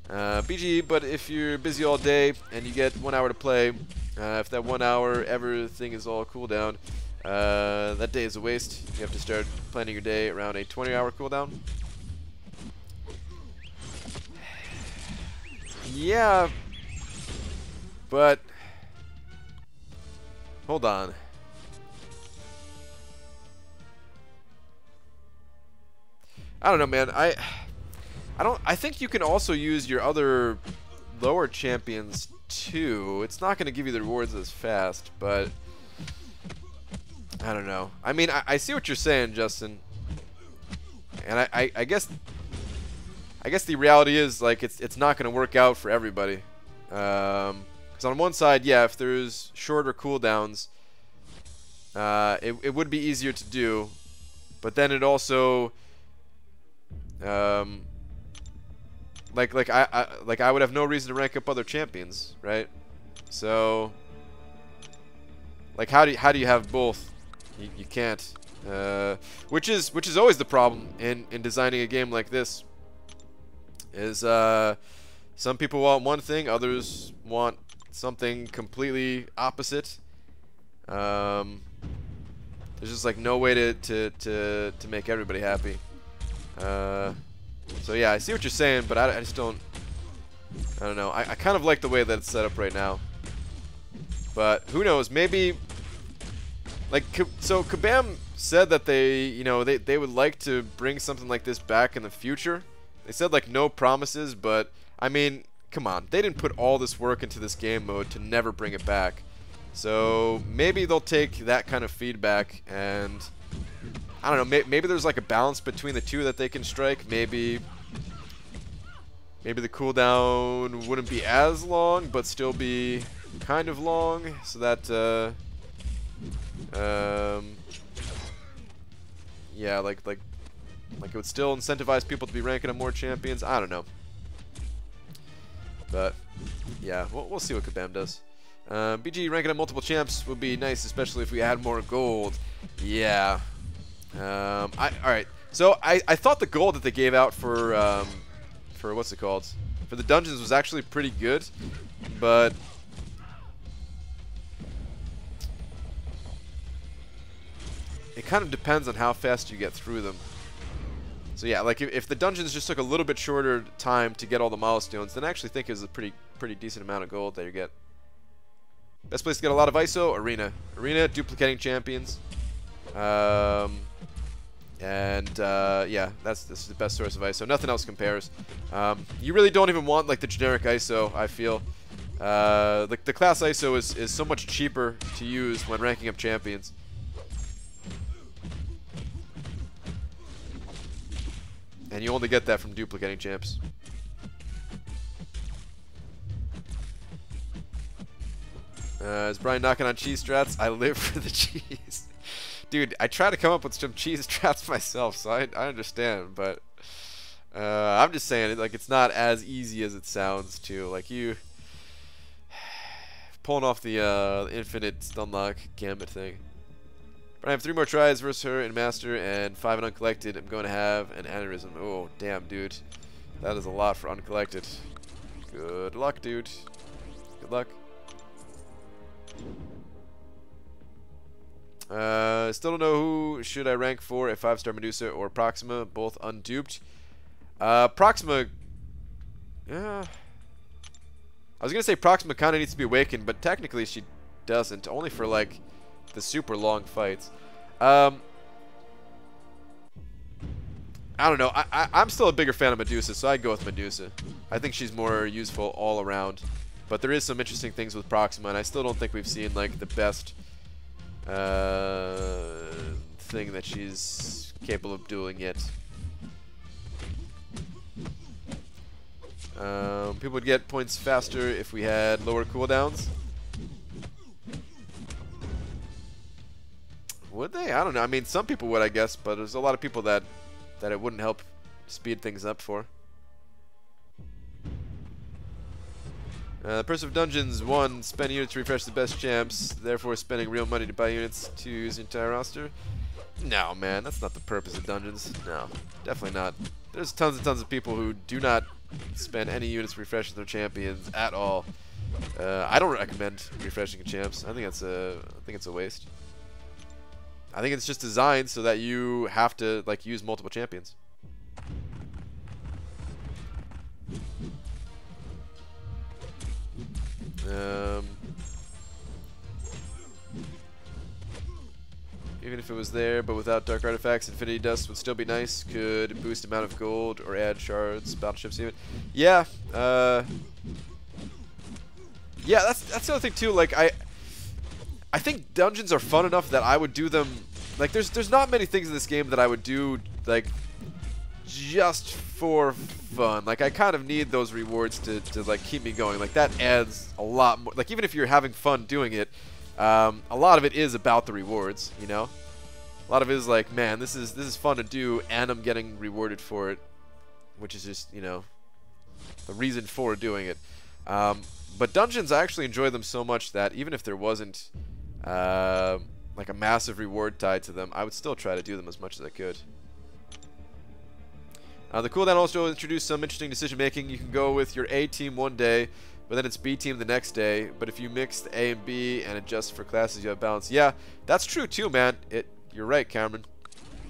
BG, but if you're busy all day and you get 1 hour to play, if that 1 hour everything is all cooldown, that day is a waste. You have to start planning your day around a 20-hour cooldown. Yeah, but hold on. I don't know, man. I think you can also use your other lower champions too. It's not going to give you the rewards as fast, but I don't know. I mean, I see what you're saying, Justin. And I guess the reality is, like, it's not going to work out for everybody. Because on one side, yeah, if there's shorter cooldowns, it would be easier to do. But then it also, like I would have no reason to rank up other champions, right? So, like, how do you have both? You can't. Which is always the problem in designing a game like this. Is some people want one thing, others want something completely opposite. There's just like no way to make everybody happy. So yeah, I see what you're saying, but I just don't. I don't know. I kind of like the way that it's set up right now. But who knows? Maybe. Like, so Kabam said that they would like to bring something like this back in the future. They said, like, no promises, but, I mean, come on. They didn't put all this work into this game mode to never bring it back. So maybe they'll take that kind of feedback and, I don't know, maybe there's like a balance between the two that they can strike. Maybe the cooldown wouldn't be as long, but still be kind of long, so that yeah, like it would still incentivize people to be ranking on more champions. I don't know, but yeah, we'll see what Kabam does. BG ranking on multiple champs would be nice, especially if we had more gold. Yeah. All right. So I thought the gold that they gave out for what's it called? For the dungeons was actually pretty good, but it kind of depends on how fast you get through them. So yeah, like if the dungeons just took a little bit shorter time to get all the milestones, then I actually think it's a pretty decent amount of gold that you get. Best place to get a lot of ISO, Arena. Arena, duplicating champions. Yeah, this is the best source of ISO. Nothing else compares. You really don't even want like the generic ISO, I feel. Like the class ISO is so much cheaper to use when ranking up champions. And you only get that from duplicating champs. Is Brian knocking on cheese strats? I live for the cheese. Dude, I try to come up with some cheese strats myself, so I understand, but I'm just saying, like, it's not as easy as it sounds, too. Like, you pulling off the infinite stunlock gambit thing. But I have 3 more tries versus her in Master and 5 in Uncollected. I'm going to have an aneurysm. Oh, damn, dude. That is a lot for Uncollected. Good luck, dude. Good luck. Still don't know who should I rank for, a 5-star Medusa or Proxima, both unduped. Proxima, yeah. I was gonna say Proxima kind of needs to be awakened, but technically she doesn't, only for like the super long fights. I don't know. I'm still a bigger fan of Medusa, so I'd go with Medusa. I think she's more useful all around. But there is some interesting things with Proxima, and I still don't think we've seen like the best thing that she's capable of doing yet. People would get points faster if we had lower cooldowns. Would they? I don't know. I mean, some people would, I guess, but there's a lot of people that it wouldn't help speed things up for. Purse of Dungeons 1, spend units to refresh the best champs, therefore spending real money to buy units to use the entire roster. No, man, that's not the purpose of Dungeons. No, definitely not. There's tons and tons of people who do not spend any units refreshing their champions at all. I don't recommend refreshing champs. I think it's a waste. I think it's just designed so that you have to like use multiple champions. Even if it was there, but without dark artifacts, Infinity Dust would still be nice. Could boost amount of gold or add shards, battleships even. Yeah, yeah, that's the other thing too. Like I think dungeons are fun enough that I would do them. Like there's not many things in this game that I would do like just for fun. Like I kind of need those rewards to like keep me going. Like that adds a lot more. Like even if you're having fun doing it, a lot of it is about the rewards, you know? A lot of it is like, man, this is fun to do and I'm getting rewarded for it, which is just, you know, the reason for doing it. But dungeons, I actually enjoy them so much that even if there wasn't like a massive reward tied to them, I would still try to do them as much as I could. The cooldown also introduced some interesting decision making. You can go with your A team one day, but then it's B team the next day. But if you mix the A and B and adjust for classes, you have balance. Yeah, that's true too, man. You're right, Cameron.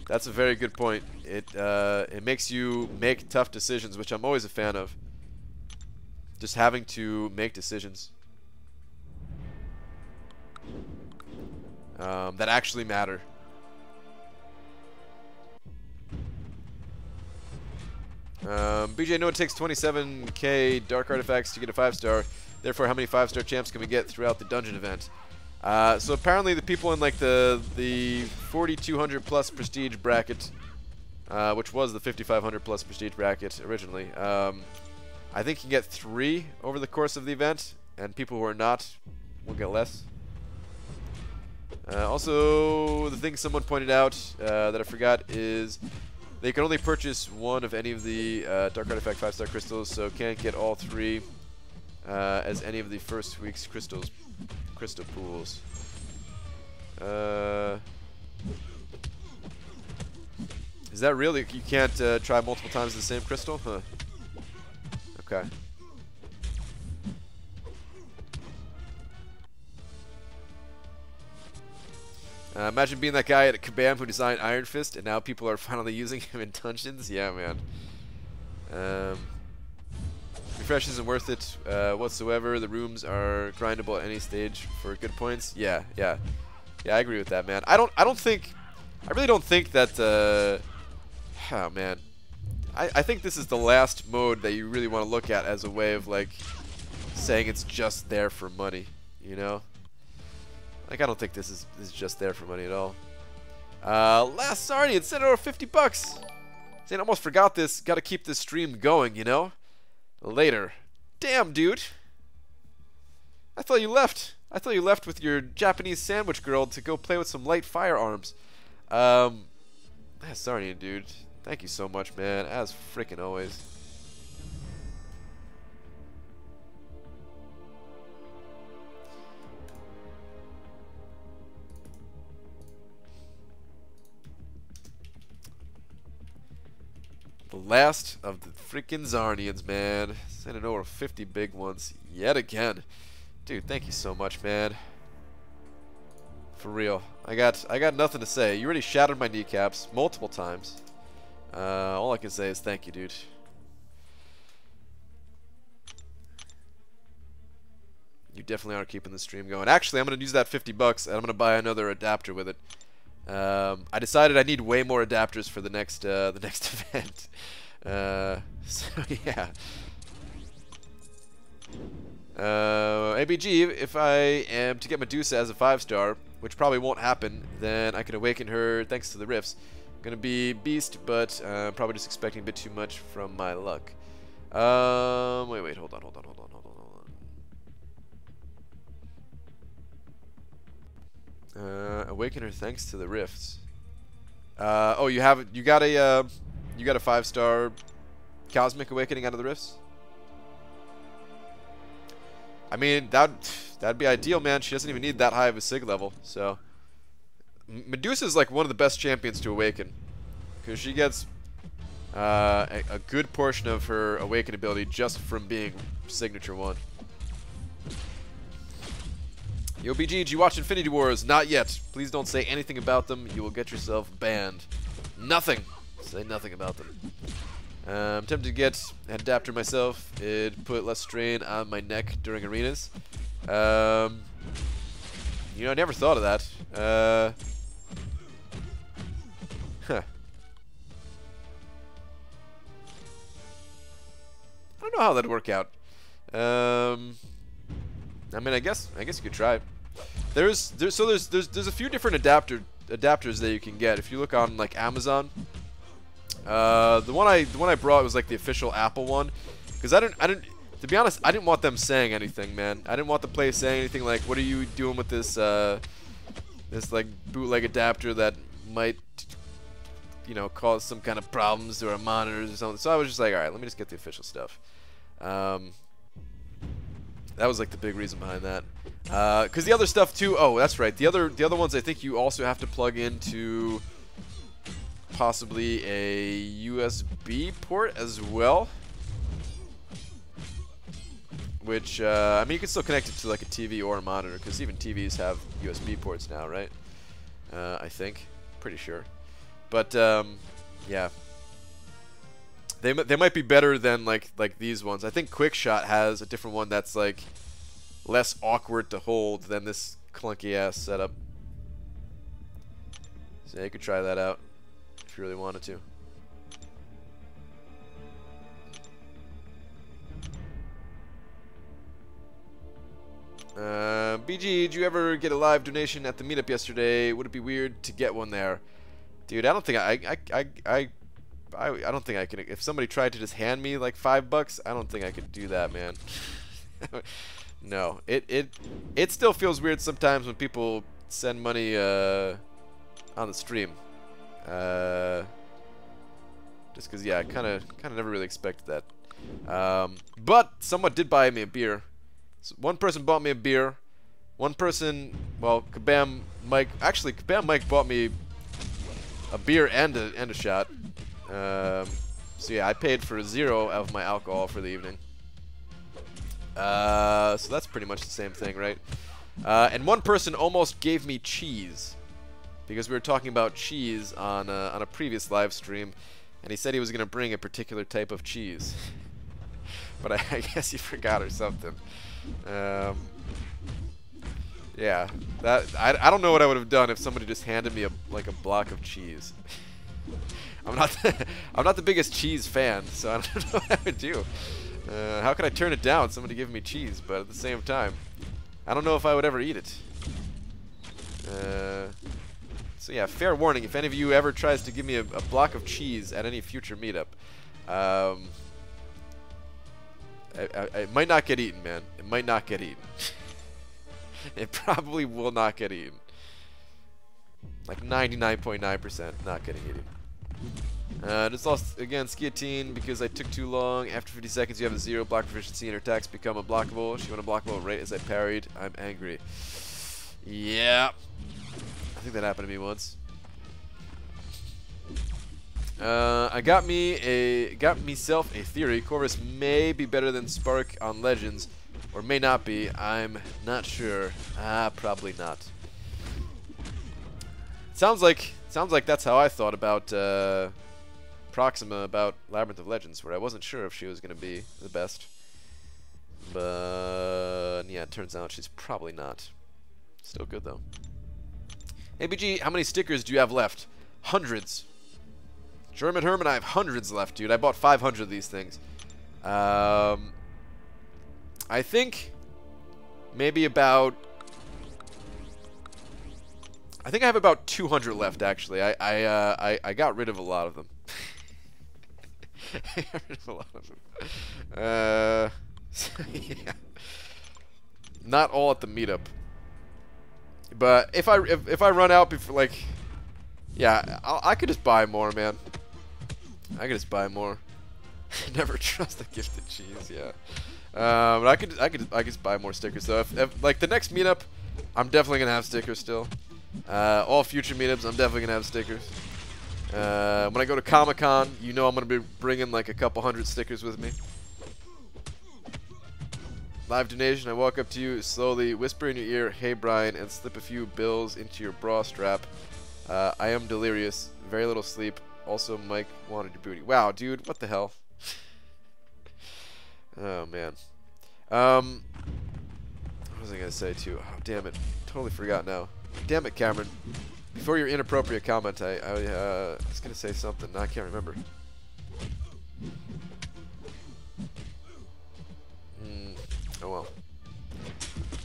That's a very good point. It makes you make tough decisions, which I'm always a fan of. Just having to make decisions that actually matter. BJ, I know it takes 27k dark artifacts to get a 5-star. Therefore, how many 5-star champs can we get throughout the dungeon event? So apparently the people in like the 4,200 plus prestige bracket, which was the 5,500 plus prestige bracket originally, I think you get 3 over the course of the event, and people who are not will get less. Also, the thing someone pointed out that I forgot is they can only purchase 1 of any of the Dark Artifact 5-star crystals, so can't get all 3 as any of the first week's crystal pools. Is that really? You can't try multiple times the same crystal? Huh. Okay. Imagine being that guy at Kabam who designed Iron Fist, and now people are finally using him in dungeons. Yeah, man. Refresh isn't worth it whatsoever. The rooms are grindable at any stage for good points. Yeah, I agree with that, man. I really don't think that. Oh man, I think this is the last mode that you really want to look at as a way of like saying it's just there for money, you know? Like, I don't think this is just there for money at all. Last Sarnian sent over 50 bucks. Saying almost forgot this. Got to keep this stream going, you know? Later. Damn, dude. I thought you left. I thought you left with your Japanese sandwich girl to go play with some light firearms. Sarnian, dude. Thank you so much, man. As freaking always. The last of the freaking Zarnians, man. Sending over 50 big ones yet again. Dude, thank you so much, man. For real. I got nothing to say. You already shattered my kneecaps multiple times. All I can say is thank you, dude. You definitely are keeping the stream going. Actually, I'm going to use that 50 bucks and I'm going to buy another adapter with it. I decided I need way more adapters for the next event. So yeah. ABG, if I am to get Medusa as a 5-star, which probably won't happen, then I can awaken her thanks to the rifts. Gonna be beast, but probably just expecting a bit too much from my luck. Wait, hold on. Awaken her thanks to the rifts. Oh, you got a 5-star cosmic awakening out of the rifts? I mean, that'd be ideal, man. She doesn't even need that high of a sig level, so Medusa is like one of the best champions to awaken, because she gets a good portion of her awaken ability just from being signature 1. Yo, BG, did you watch Infinity Wars? Not yet. Please don't say anything about them. You will get yourself banned. Nothing. Say nothing about them. I'm tempted to get an adapter myself. It'd put less strain on my neck during arenas. You know, I never thought of that. Huh. I don't know how that'd work out. I mean, I guess you could try. There's a few different adapters that you can get if you look on like Amazon. The one I brought was like the official Apple one, because I didn't to be honest, I didn't want them saying anything, man. I didn't want the place saying anything like, what are you doing with this this like bootleg adapter that might, you know, cause some kind of problems to our monitors or something. So I was just like, all right, let me just get the official stuff. That was like the big reason behind that. Because the other stuff too. Oh, that's right. The other ones, I think you also have to plug into possibly a USB port as well. Which I mean, you can still connect it to like a TV or a monitor, because even TVs have USB ports now, right? I think, pretty sure. But yeah. They might be better than like these ones. I think QuickShot has a different one that's like less awkward to hold than this clunky ass setup. So yeah, you could try that out if you really wanted to. BG, did you ever get a live donation at the meetup yesterday? Would it be weird to get one there? Dude, I don't think I don't think I can. If somebody tried to just hand me like $5, I don't think I could do that, man. No, it still feels weird sometimes when people send money on the stream. Just because, yeah, I kind of never really expected that. But someone did buy me a beer. So one person bought me a beer. One person, well, Kabam Mike. Actually, Kabam Mike bought me a beer and a shot. So yeah, I paid for 0 of my alcohol for the evening. So that's pretty much the same thing, right? And one person almost gave me cheese because we were talking about cheese on a previous live stream, and he said he was gonna bring a particular type of cheese, but I guess he forgot or something. Yeah, that I don't know what I would have done if somebody just handed me like a block of cheese. I'm not the biggest cheese fan, so I don't know what I would do. How could I turn it down? Somebody giving me cheese, but at the same time, I don't know if I would ever eat it. So yeah, fair warning. If any of you ever tries to give me a block of cheese at any future meetup, it might not get eaten, man. It might not get eaten. It probably will not get eaten. Like 99.9% not getting eaten. Just lost again, Skiatine, because I took too long. After 50 seconds, you have a 0 block proficiency, and her attacks become unblockable. She went unblockable right as I parried. I'm angry. Yeah, I think that happened to me once. I got myself a theory. Corvus may be better than Spark on Legends, or may not be. I'm not sure. Probably not. Sounds like that's how I thought about Proxima, about Labyrinth of Legends, where I wasn't sure if she was gonna be the best. But yeah, it turns out she's probably not. Still good though. Hey BG, how many stickers do you have left? Hundreds. German Herman, I have hundreds left, dude. I bought 500 of these things. I think maybe about. I think I have about 200 left, actually. I got rid of a lot of them. I got rid of a lot of them. So yeah. Not all at the meetup. But if I run out before, like, yeah, I could just buy more, man. I could just buy more. Never trust the gifted cheese, yeah. But I could just buy more stickers. So if like the next meetup, I'm definitely gonna have stickers still. All future meetups, I'm definitely gonna have stickers. When I go to Comic-Con, you know I'm gonna be bringing like a couple hundred stickers with me. Live donation, I walk up to you, slowly whisper in your ear, "Hey Brian," and slip a few bills into your bra strap. I am delirious, very little sleep. Also, Mike wanted your booty. Wow, dude, what the hell? Oh man. What was I gonna say too? Oh, damn it, totally forgot now. Damn it, Cameron. Before your inappropriate comment, I was gonna say something. Now I can't remember. Oh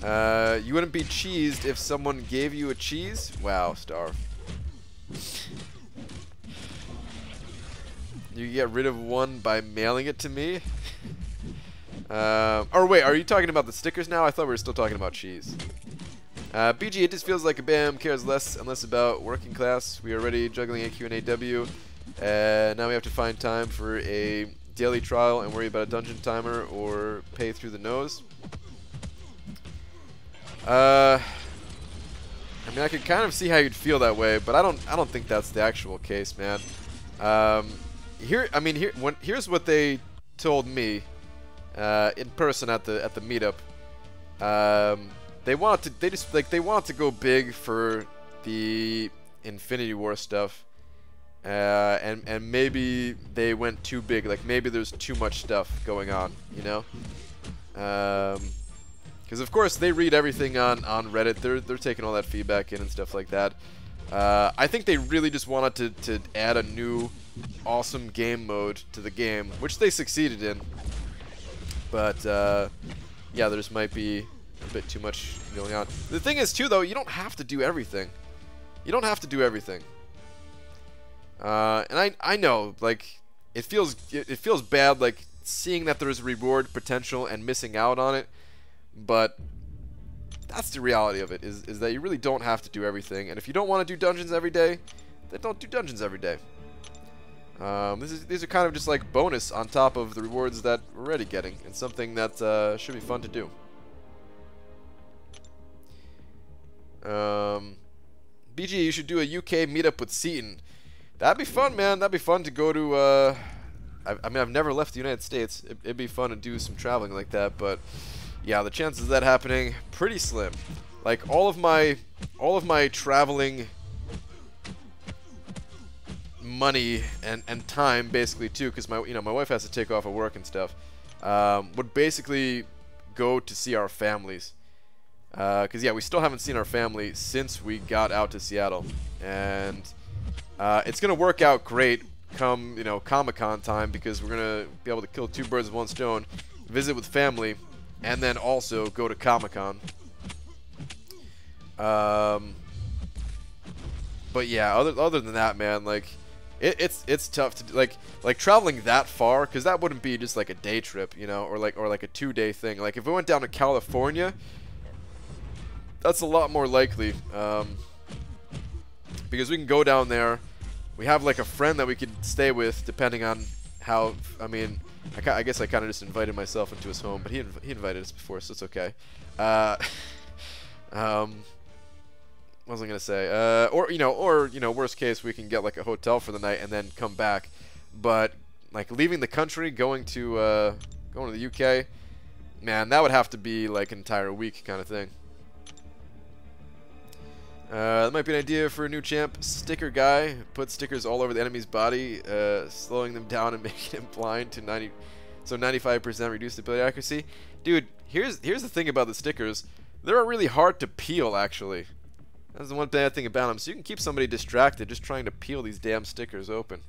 well. You wouldn't be cheesed if someone gave you a cheese? Wow, Star. You get rid of one by mailing it to me? Or wait, are you talking about the stickers now? I thought we were still talking about cheese. BG, it just feels like a BAM cares less and less about working class. We are already juggling AQ and AW. Now we have to find time for a daily trial and worry about a dungeon timer or pay through the nose. I mean, I could kind of see how you'd feel that way, but I don't think that's the actual case, man. Here's what they told me in person at the meetup. They want to go big for the Infinity War stuff, and maybe they went too big. Like maybe there's too much stuff going on, you know? Because of course they read everything on Reddit. They're taking all that feedback in and stuff like that. I think they really just wanted to add a new awesome game mode to the game, which they succeeded in. But yeah, there just might be a bit too much going on. The thing is, too, though, you don't have to do everything. You don't have to do everything. And I know, like, it feels bad, like, seeing that there's reward potential and missing out on it, but that's the reality of it, is that you really don't have to do everything. And if you don't want to do dungeons every day, then don't do dungeons every day. These are kind of just like bonus on top of the rewards that we're already getting, and something that should be fun to do. BG, you should do a UK meetup with Seaton. That'd be fun, man. That'd be fun to go to. I mean, I've never left the United States. It'd be fun to do some traveling like that, but yeah, the chances of that happening pretty slim. Like all of my traveling money and time, basically, too, because my wife has to take off of work and stuff, would basically go to see our families. Because yeah, we still haven't seen our family since we got out to Seattle, and it's gonna work out great come Comic-Con time, because we're gonna be able to kill two birds with one stone, visit with family, and then also go to Comic-Con. But yeah, other than that, man, like it's tough to do, like traveling that far, because that wouldn't be just like a day trip, or like a 2-day thing. Like if we went down to California, that's a lot more likely, because we can go down there. We have like a friend that we could stay with, depending on how. I mean, I guess I kind of just invited myself into his home, but he invited us before, so it's okay. What was I gonna say? Or worst case, we can get like a hotel for the night and then come back. But like leaving the country, going to the UK, man, that would have to be like an entire week kind of thing. That might be an idea for a new champ. Sticker guy. Put stickers all over the enemy's body, slowing them down and making them blind to 95% reduced ability accuracy. Dude, here's the thing about the stickers. They're really hard to peel, actually. That's the one bad thing about them. So you can keep somebody distracted just trying to peel these damn stickers open.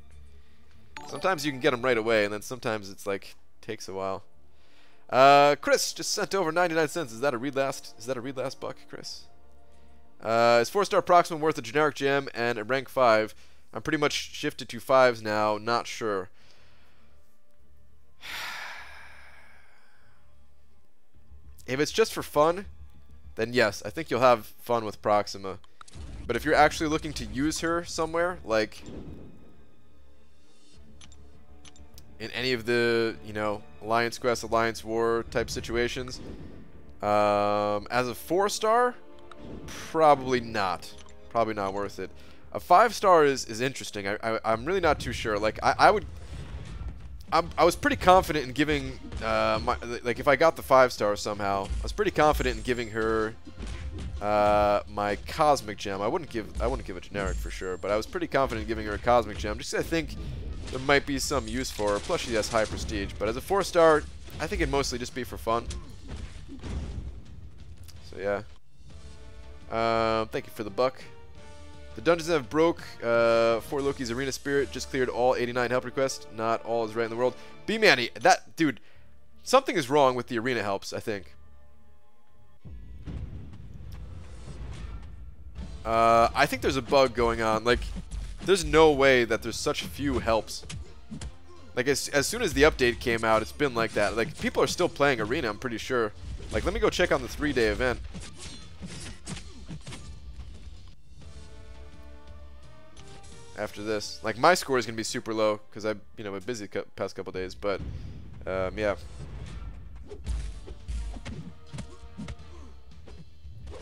Sometimes you can get them right away, and then sometimes it's like takes a while. Chris just sent over 99 cents. Is that a read last? Is that a read last buck, Chris? Is 4-star Proxima worth a generic gem and a rank 5? I'm pretty much shifted to 5s now. Not sure. If it's just for fun, then yes, I think you'll have fun with Proxima. But if you're actually looking to use her somewhere, like in any of the, Alliance Quest, Alliance War type situations, as a 4-star, probably not. Probably not worth it. A 5-star is interesting. I'm really not too sure. Like I was pretty confident in giving like if I got the 5-star somehow, I was pretty confident in giving her my cosmic gem. I wouldn't give a generic for sure, but I was pretty confident in giving her a cosmic gem, just 'cause I think there might be some use for her. Plus she has high prestige. But as a 4-star, I think it'd mostly just be for fun. So yeah. Thank you for the buck. The dungeons have broke for Loki's Arena Spirit. Just cleared all 89 help requests. Not all is right in the world. B-Manny, that dude, something is wrong with the arena helps, I think. I think there's a bug going on. Like, there's no way that there's such few helps. Like, as soon as the update came out, it's been like that. Like, people are still playing arena, I'm pretty sure. Like, let me go check on the 3-day event. After this, like, my score is gonna be super low because I've been busy the past couple days, but yeah.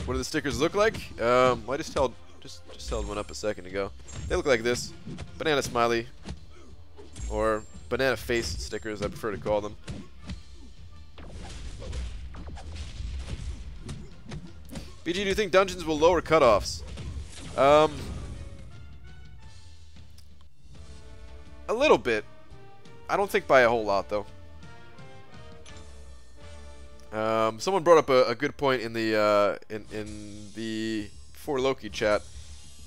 What do the stickers look like? Well, I just held one up a second ago. They look like this: banana smiley, or banana face stickers, I prefer to call them. BG, do you think dungeons will lower cutoffs? A little bit. I don't think by a whole lot, though. Someone brought up a good point in the For Loki chat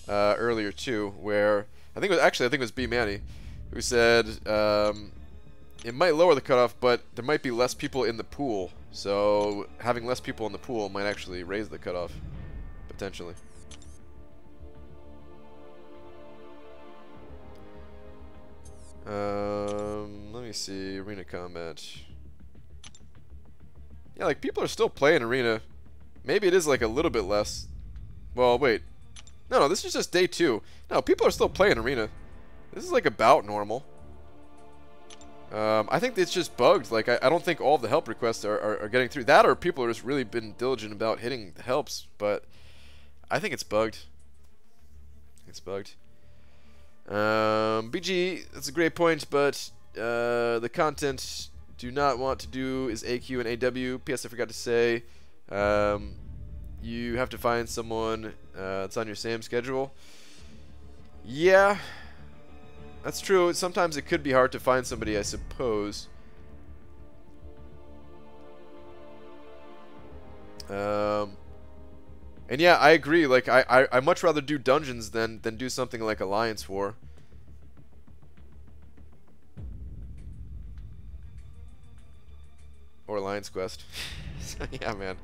earlier too, where I think it was B Manny who said it might lower the cutoff, but there might be less people in the pool So having less people in the pool might actually raise the cutoff, potentially. Let me see, arena combat. Yeah, like people are still playing arena. Maybe it is like a little bit less. Well, wait. No, this is just day 2. No, people are still playing arena. This is like about normal. I think it's just bugged. Like, I don't think all the help requests are getting through. That or people are just really been diligent about hitting the helps. But I think it's bugged. It's bugged. BG, that's a great point, but the content do not want to do is AQ and AW. PS, I forgot to say, you have to find someone that's on your same schedule. Yeah, that's true. Sometimes it could be hard to find somebody, I suppose. And yeah, I agree. Like, I much rather do dungeons than do something like Alliance War. Or Alliance Quest. So, yeah, man.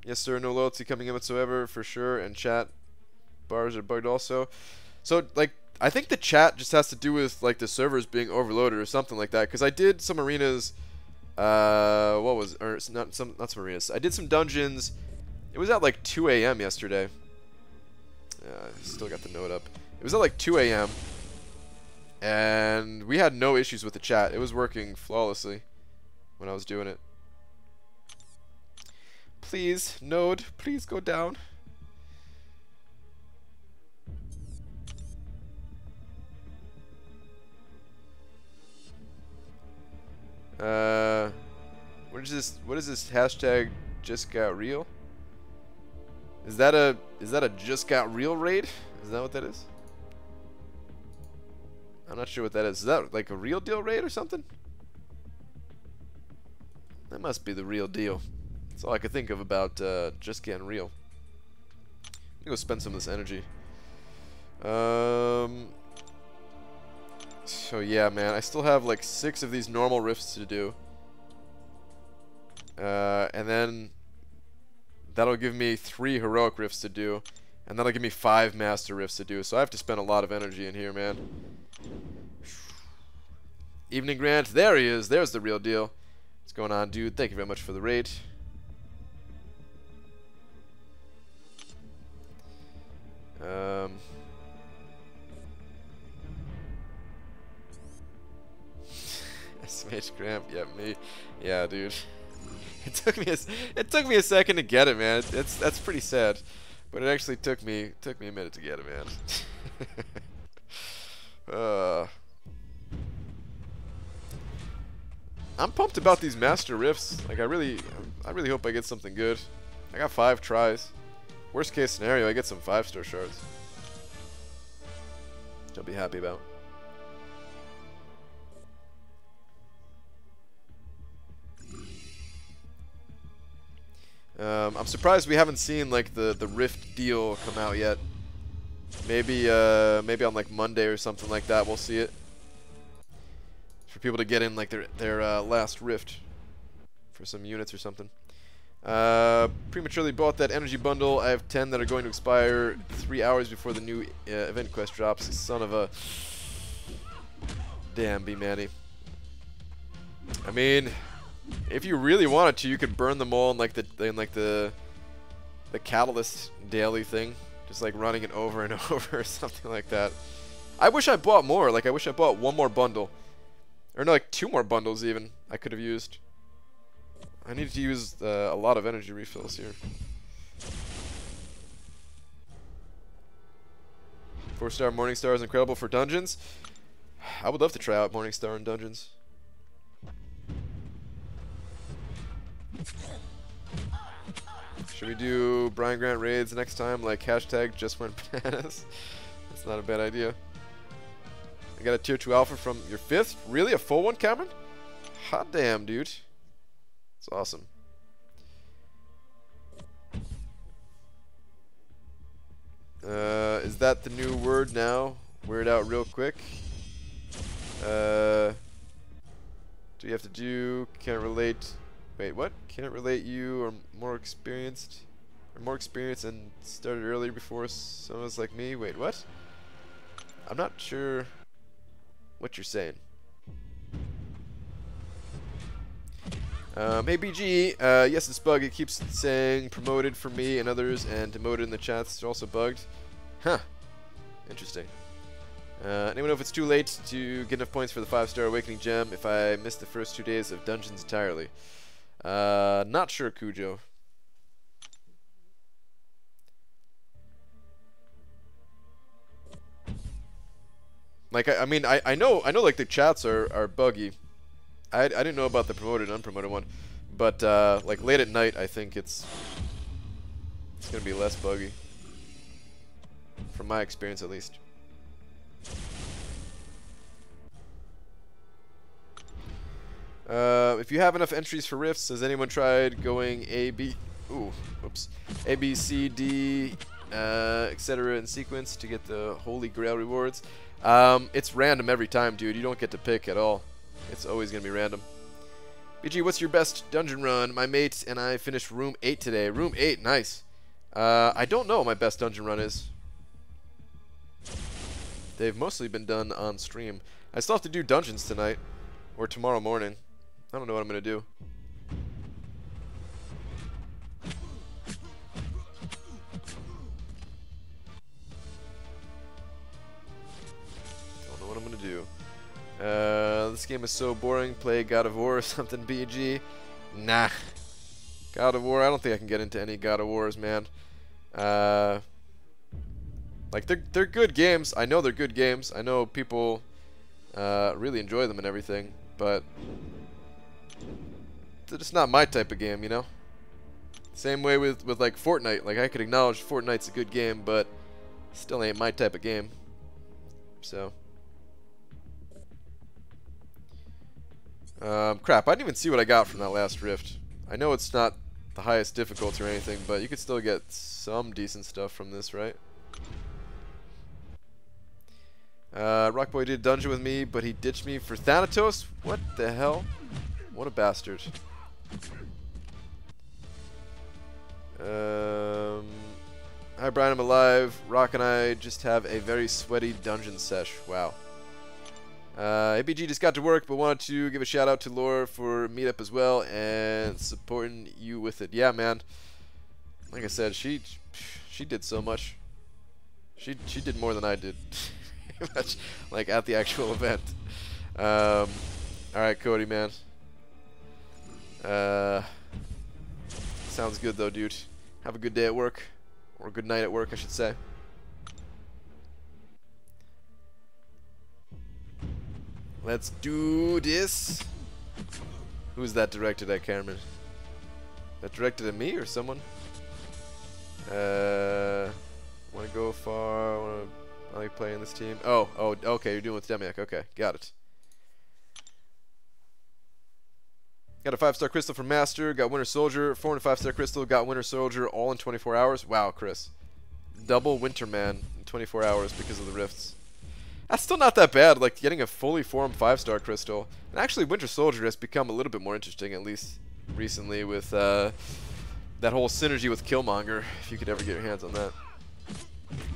Yes, sir. No loyalty coming in whatsoever, for sure. And chat bars are bugged also. So, like, I think the chat just has to do with, like, the servers being overloaded or something like that. Because I did some arenas, not some arenas. I did some dungeons. It was at, like, 2 a.m. yesterday. Still got the note up. It was at, like, 2 a.m. And we had no issues with the chat. It was working flawlessly when I was doing it. Please, Node, please go down. What is this? What is this hashtag just got real? Is that a just got real raid? Is that what that is? I'm not sure what that is. Is that like a real deal raid or something? That must be the real deal. That's all I could think of about just getting real. Let me go spend some of this energy. So yeah, man, I still have like 6 of these normal rifts to do. And then that'll give me 3 heroic rifts to do. And that'll give me 5 master rifts to do. So I have to spend a lot of energy in here, man. Evening Grant, there he is. There's the real deal. What's going on, dude? Thank you very much for the raid. SMH Cramp, yeah, me. Yeah, dude. It took me a second to get it, man. That's pretty sad. But it actually took me a minute to get it, man. I'm pumped about these master rifts. Like I really hope I get something good. I got 5 tries. Worst case scenario, I get some 5-star shards. Which I'll be happy about. I'm surprised we haven't seen like the Rift deal come out yet. Maybe on like Monday or something like that we'll see it. For people to get in like their last Rift for some units or something. Prematurely bought that energy bundle. I have 10 that are going to expire 3 hours before the new event quest drops. Son of a damn B-Manny. I mean, if you really wanted to, you could burn them all in like the catalyst daily thing, just like running it over and over or something like that. I wish I bought more. Like I wish I bought 1 more bundle, or no, like 2 more bundles even. I could have used. I needed to use a lot of energy refills here. 4-star Morningstar is incredible for dungeons. I would love to try out Morningstar in dungeons. Should we do Brian Grant raids next time? Like hashtag just went bananas. That's not a bad idea. I got a tier 2 alpha from your 5th? Really? A full one, Cameron? Hot damn, dude. It's awesome. Is that the new word now? Weird out real quick. Do you have to do? Can't relate. Wait, what? Can't relate you or more experienced? Or more experienced and started earlier before someone's like me? Wait, what? I'm not sure what you're saying. Hey BG, yes it's bugged. It keeps saying promoted for me and others and demoted in the chats. It's also bugged. Huh. Interesting. Anyone know if it's too late to get enough points for the 5-star awakening gem if I missed the first 2 days of dungeons entirely? Not sure, Cujo. Like I mean I know like the chats are buggy. I didn't know about the promoted and unpromoted one, but like late at night I think it's gonna be less buggy, from my experience at least. If you have enough entries for rifts, has anyone tried going A, B, A, B, C, D, etc. in sequence to get the Holy Grail rewards? It's random every time, dude. You don't get to pick at all. It's always gonna be random. BG, what's your best dungeon run? My mate and I finished room 8 today. Room 8, nice. I don't know what my best dungeon run is. They've mostly been done on stream. I still have to do dungeons tonight or tomorrow morning. I don't know what I'm gonna do. Don't know what I'm gonna do. This game is so boring. Play God of War or something, BG. Nah. God of War, I don't think I can get into any God of Wars, man. Like they're good games. I know they're good games. I know people really enjoy them and everything, but they're just not my type of game, you know? Same way with like Fortnite. Like I could acknowledge Fortnite's a good game, but still ain't my type of game. So crap, I didn't even see what I got from that last rift. I know it's not the highest difficulty or anything, but you could still get some decent stuff from this, right? Rockboy did a dungeon with me, but he ditched me for Thanatos? What the hell? What a bastard. Hi Brian, I'm alive. Rock and I just have a very sweaty dungeon sesh. Wow. ABG just got to work, but wanted to give a shout out to Laura for Meetup as well and supporting you with it. Yeah, man. Like I said, she did so much. She did more than I did. Much like at the actual event. All right, Cody, man. Sounds good though, dude. Have a good day at work, or a good night at work, I should say. Let's do this. Who's that directed at, Cameron? That directed at me or someone? Want to go far? Want to? I like playing this team. Oh, okay. You're doing with Demiak. Okay, got it. Got a 5-star crystal from Master. Got Winter Soldier. 4 and a 5-star crystal. Got Winter Soldier all in 24 hours. Wow, Chris. Double Winter Man in 24 hours because of the rifts. That's still not that bad. Like getting a fully formed 5-star crystal. And actually, Winter Soldier has become a little bit more interesting, at least recently, with that whole synergy with Killmonger. If you could ever get your hands on that.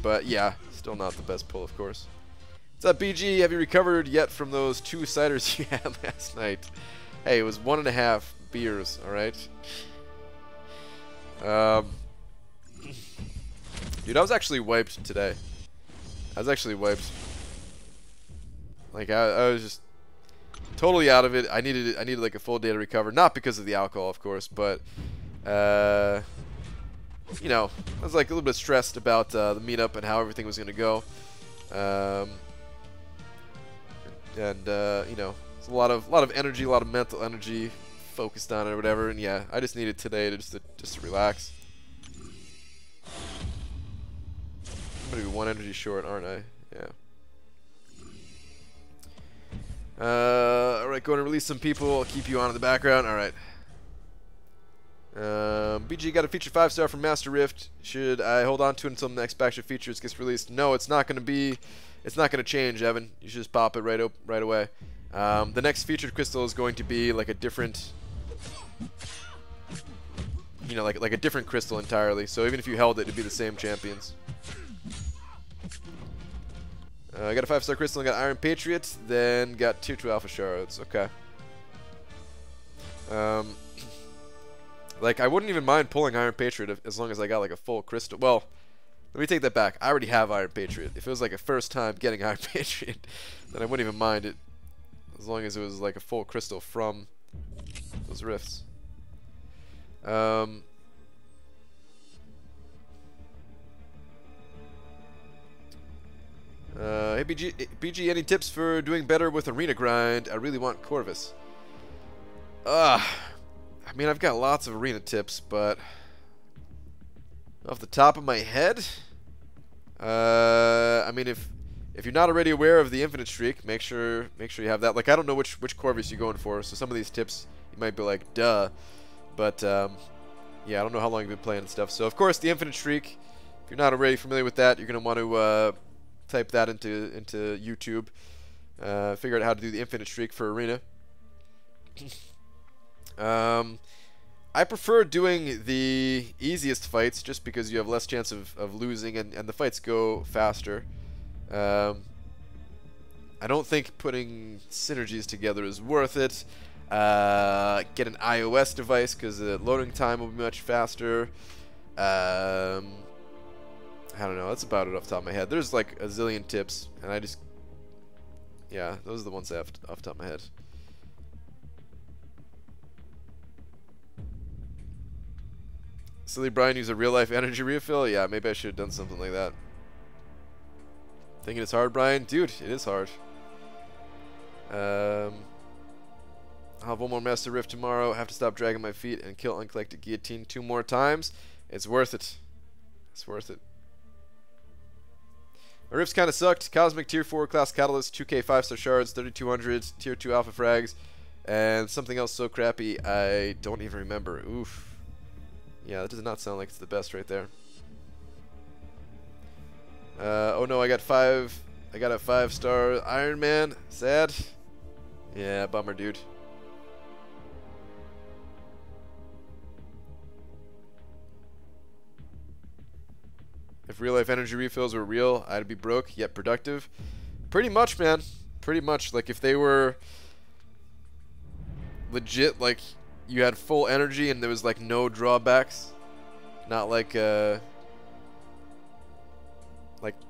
But yeah. Still not the best pull, of course. What's up, BG? Have you recovered yet from those 2 ciders you had last night? Hey, it was 1.5 beers, alright? Dude, I was actually wiped today. I was actually wiped. Like, I was just totally out of it. I needed like a full day to recover. Not because of the alcohol, of course, but you know, I was like a little bit stressed about the meetup and how everything was going to go. You know, it's a lot of energy, a lot of mental energy focused on it or whatever. And yeah, I just needed today to just to relax. I'm going to be 1 energy short, aren't I? Yeah. Alright, going to release some people. I'll keep you on in the background. Alright. BG got a feature 5-star from Master Rift. Should I hold on to it until the next batch of features gets released? No, it's not going to change, Evan. You should just pop it right away. The next featured crystal is going to be like a different, you know, like a different crystal entirely. So even if you held it, it'd be the same champions. I got a 5-star crystal and got Iron Patriot, then got tier 2 alpha shards. Okay. Like, I wouldn't even mind pulling Iron Patriot as long as I got like a full crystal. Well, let me take that back. I already have Iron Patriot. If it was like a first time getting Iron Patriot, then I wouldn't even mind it. As long as it was like a full crystal from those rifts. Hey BG, any tips for doing better with arena grind? I really want Corvus. I mean, I've got lots of arena tips, but off the top of my head, I mean, if you're not already aware of the infinite streak, make sure you have that. Like, I don't know which Corvus you're going for, so some of these tips you might be like, duh, but yeah, I don't know how long you've been playing and stuff. So of course, the infinite streak. If you're not already familiar with that, you're gonna want to type that into YouTube. Figure out how to do the infinite streak for arena. I prefer doing the easiest fights just because you have less chance of losing and the fights go faster. I don't think putting synergies together is worth it. Get an iOS device because the loading time will be much faster. I don't know. That's about it off the top of my head. There's like a zillion tips, and I just... yeah, those are the ones I have off the top of my head. Silly Brian use a real-life energy refill? Yeah, maybe I should have done something like that. Thinking it's hard, Brian? Dude, it is hard. I'll have one more Master Rift tomorrow. Have to stop dragging my feet and kill Uncollected Guillotine 2 more times. It's worth it. It's worth it. My rifts kind of sucked. Cosmic Tier 4 Class Catalyst, 2k 5-star shards, 3200 Tier 2 Alpha Frags, and something else so crappy I don't even remember. Oof. Yeah, that does not sound like it's the best right there. Oh no, I got a 5-star Iron Man. Sad. Yeah, bummer, dude. If real life energy refills were real, I'd be broke yet productive. Pretty much, man. Pretty much. Like, if they were legit, like, you had full energy and there was, like, no drawbacks. Not like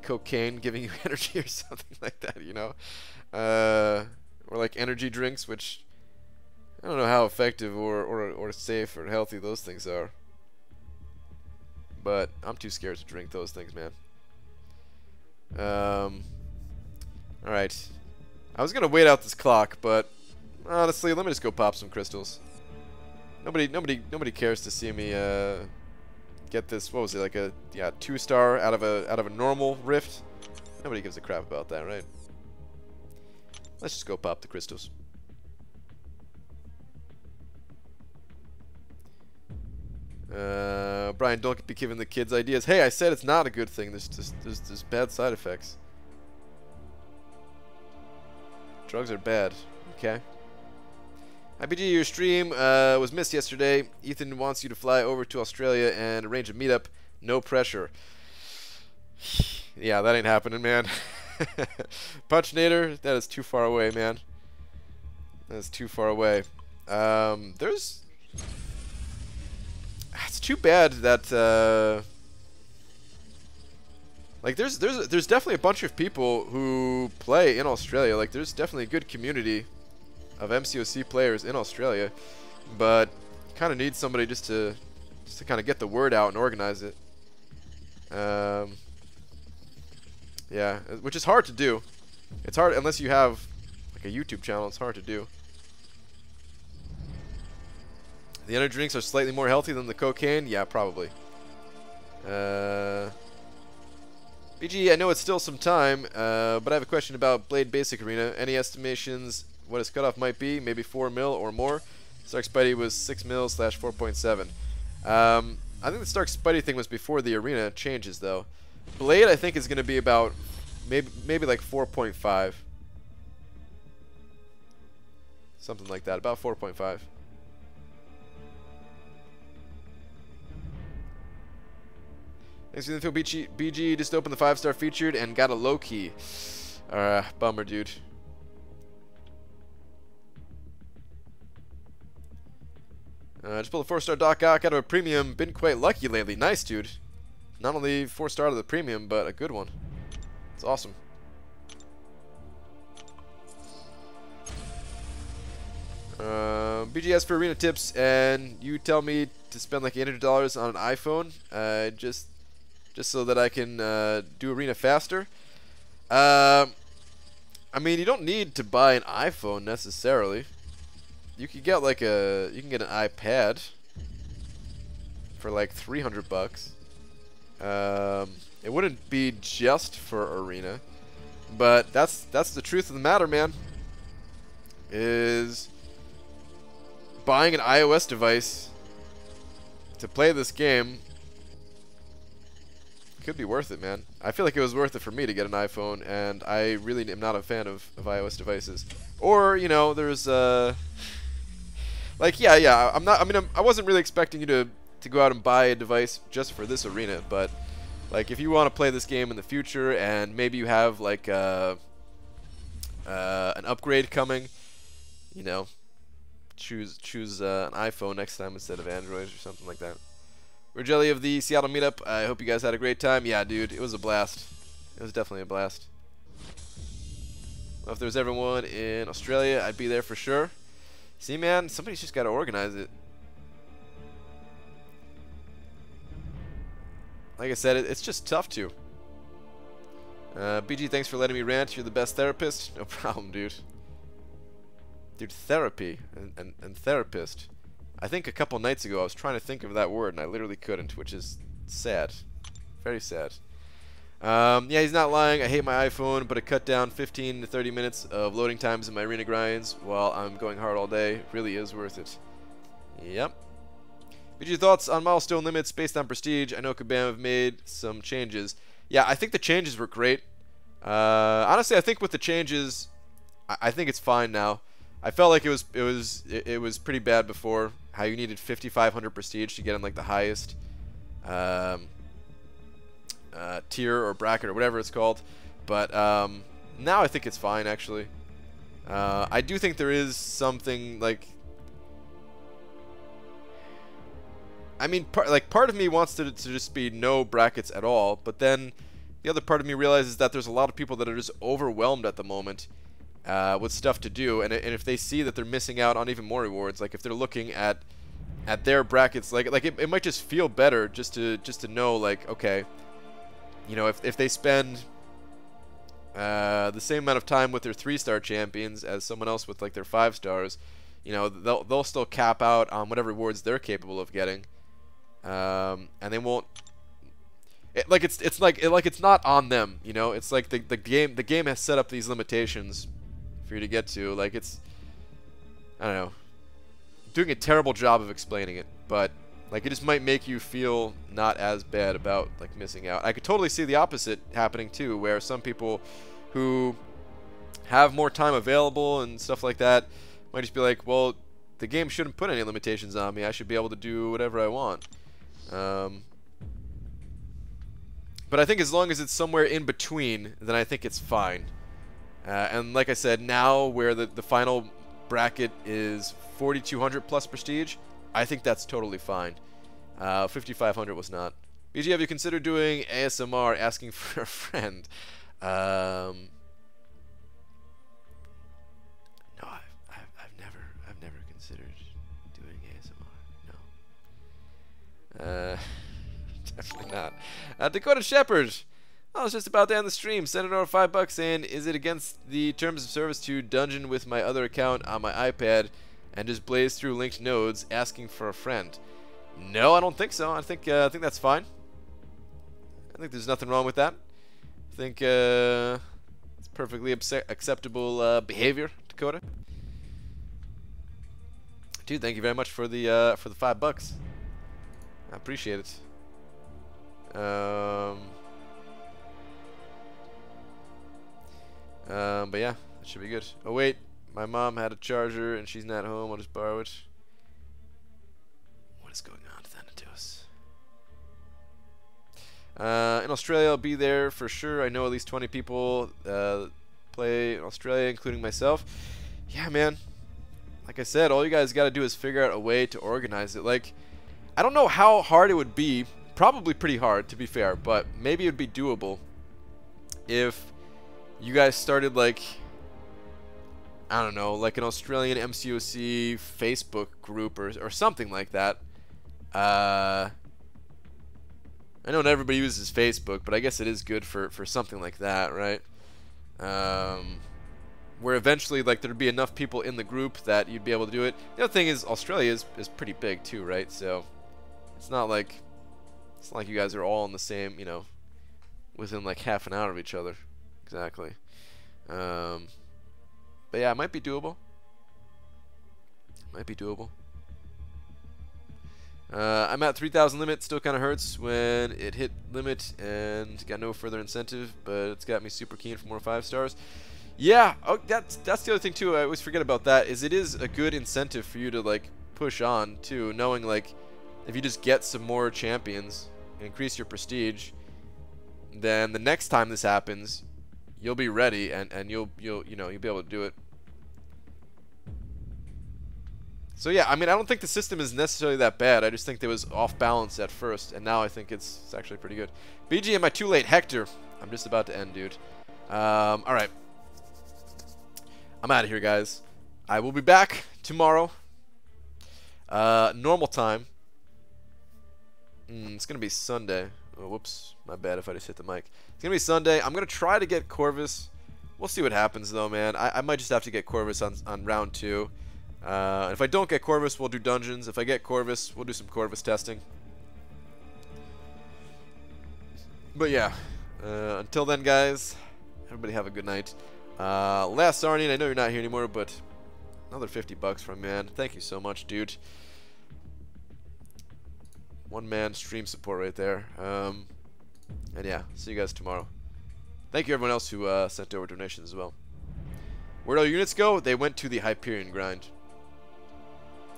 cocaine giving you energy or something like that, you know? Or like energy drinks, which I don't know how effective or safe or healthy those things are. But I'm too scared to drink those things, man. Alright. I was gonna wait out this clock, but honestly, let me just go pop some crystals. Nobody cares to see me get this. What was it, like a 2-star out of a normal rift? Nobody gives a crap about that, right? Let's just go pop the crystals. Brian, don't be giving the kids ideas. Hey, I said it's not a good thing. There's bad side effects. Drugs are bad. Okay. IPG, your stream was missed yesterday. Ethan wants you to fly over to Australia and arrange a meetup. No pressure. Yeah, that ain't happening, man. Punchnator, that is too far away, man. That is too far away. It's too bad that like there's definitely a bunch of people who play in Australia. Like, there's definitely a good community of MCOC players in Australia, but kind of need somebody just to kind of get the word out and organize it. Yeah, which is hard to do. It's hard unless you have like a YouTube channel. It's hard to do. The energy drinks are slightly more healthy than the cocaine. Yeah, probably. BG, I know it's still some time, but I have a question about Blade Basic Arena. Any estimations what his cutoff might be? Maybe 4 mil or more. Stark Spidey was 6 mil / 4.7. I think the Stark Spidey thing was before the arena changes, though. Blade, I think, is going to be about maybe like 4.5. Something like that, about 4.5. Thanks for the info, BG just opened the 5-star featured and got a low key. Bummer, dude. Just pulled a 4-star Doc Ock out of a premium. Been quite lucky lately. Nice, dude. Not only 4-star out of the premium, but a good one. It's awesome. BGS for arena tips, and you tell me to spend like $800 on an iPhone, just so that I can do arena faster. I mean, you don't need to buy an iPhone necessarily. You could get like you can get an iPad for like $300. It wouldn't be just for arena, but that's the truth of the matter, man. Is buying an iOS device to play this game could be worth it, man. I feel like it was worth it for me to get an iPhone, and I really am not a fan of iOS devices. Or, you know, there's like, yeah, I wasn't really expecting you to go out and buy a device just for this arena, but like if you want to play this game in the future and maybe you have like an upgrade coming, you know, choose an iPhone next time instead of Android or something like that. We're Jelly of the Seattle Meetup. I hope you guys had a great time. Yeah, dude, it was a blast. It was definitely a blast. Well, if there was ever one in Australia, I'd be there for sure. See, man, somebody's just got to organize it. Like I said, it's just tough to. BG, thanks for letting me rant. You're the best therapist. No problem, dude. Dude, therapy and therapist. I think a couple nights ago I was trying to think of that word and I literally couldn't, which is sad. Very sad. Yeah, he's not lying. I hate my iPhone, but it cut down 15 to 30 minutes of loading times in my arena grinds while I'm going hard all day. It really is worth it. Yep. BG, thoughts on milestone limits based on prestige? I know Kabam have made some changes. Yeah, I think the changes were great. Honestly, I think with the changes, I think it's fine now. I felt like it was pretty bad before, how you needed 5,500 prestige to get in like the highest tier or bracket or whatever it's called. But now I think it's fine, actually. I do think there is something like, I mean, part of me wants to just be no brackets at all, but then the other part of me realizes that there's a lot of people that are just overwhelmed at the moment with stuff to do, and if they see that they're missing out on even more rewards, like if they're looking at their brackets, like it might just feel better just to know, like, okay, you know, if they spend the same amount of time with their 3-star champions as someone else with like their 5 stars, you know, they'll still cap out on whatever rewards they're capable of getting, and they won't. It's not on them, you know. It's like the game has set up these limitations for you to get to. Like, it's, I don't know, doing a terrible job of explaining it, but like it just might make you feel not as bad about like missing out. I could totally see the opposite happening too, where some people who have more time available and stuff like that might just be like, well, the game shouldn't put any limitations on me. I should be able to do whatever I want. But I think as long as it's somewhere in between, then I think it's fine. And like I said, now where the final bracket is 4,200 plus prestige, I think that's totally fine. 5,500 was not. BG, have you considered doing ASMR asking for a friend? No, I've never considered doing ASMR. No. Definitely not. Dakota Shepherd. I was just about to end the stream. Send it over $5 in. Is it against the terms of service to dungeon with my other account on my iPad and just blaze through linked nodes asking for a friend? No, I don't think so. I think that's fine. I think there's nothing wrong with that. I think it's perfectly acceptable behavior, Dakota. Dude, thank you very much for the $5. I appreciate it. But yeah, that should be good. Oh wait, my mom had a charger and she's not home. I'll just borrow it. What is going on, Thanatos? In Australia, I'll be there for sure. I know at least 20 people play in Australia, including myself. Yeah, man. Like I said, all you guys got to do is figure out a way to organize it. Like, I don't know how hard it would be. Probably pretty hard, to be fair, but maybe it would be doable if you guys started, like, I don't know, like an Australian MCOC Facebook group or something like that. I know not everybody uses Facebook, but I guess it is good for something like that, right? Where eventually, like, there'd be enough people in the group that you'd be able to do it. The other thing is Australia is pretty big too, right? So it's not like you guys are all in the same, you know, within like half an hour of each other. Exactly. But yeah, it might be doable. Might be doable. I'm at 3,000 limit. Still kind of hurts when it hit limit and got no further incentive, but it's got me super keen for more 5 stars. Yeah, oh, that's the other thing too. I always forget about that. Is it is a good incentive for you to like push on too, knowing like if you just get some more champions, increase your prestige, then the next time this happens, you'll be ready and you'll be able to do it. So yeah, I mean, I don't think the system is necessarily that bad. I just think it was off balance at first, and now I think it's actually pretty good. BG, am I too late? Hector, I'm just about to end, dude. All right, I'm out of here, guys. I will be back tomorrow. Normal time. It's gonna be Sunday. Oh, whoops, my bad if I just hit the mic. It's gonna be Sunday. I'm gonna try to get Corvus. We'll see what happens though, man. I might just have to get Corvus on round 2. If I don't get Corvus, we'll do dungeons. If I get Corvus, we'll do some Corvus testing. But yeah, until then, guys, everybody have a good night. Last Arnian, I know you're not here anymore, but another 50 bucks from man. Thank you so much, dude. One-man stream support right there. And yeah, see you guys tomorrow. Thank you everyone else who sent over donations as well. Where'd all your units go? They went to the Hyperion grind.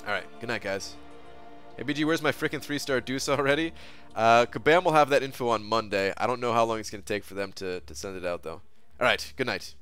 Alright, good night, guys. Hey, BG, where's my freaking 3-star deuce already? Kabam will have that info on Monday. I don't know how long it's going to take for them to send it out, though. Alright, good night.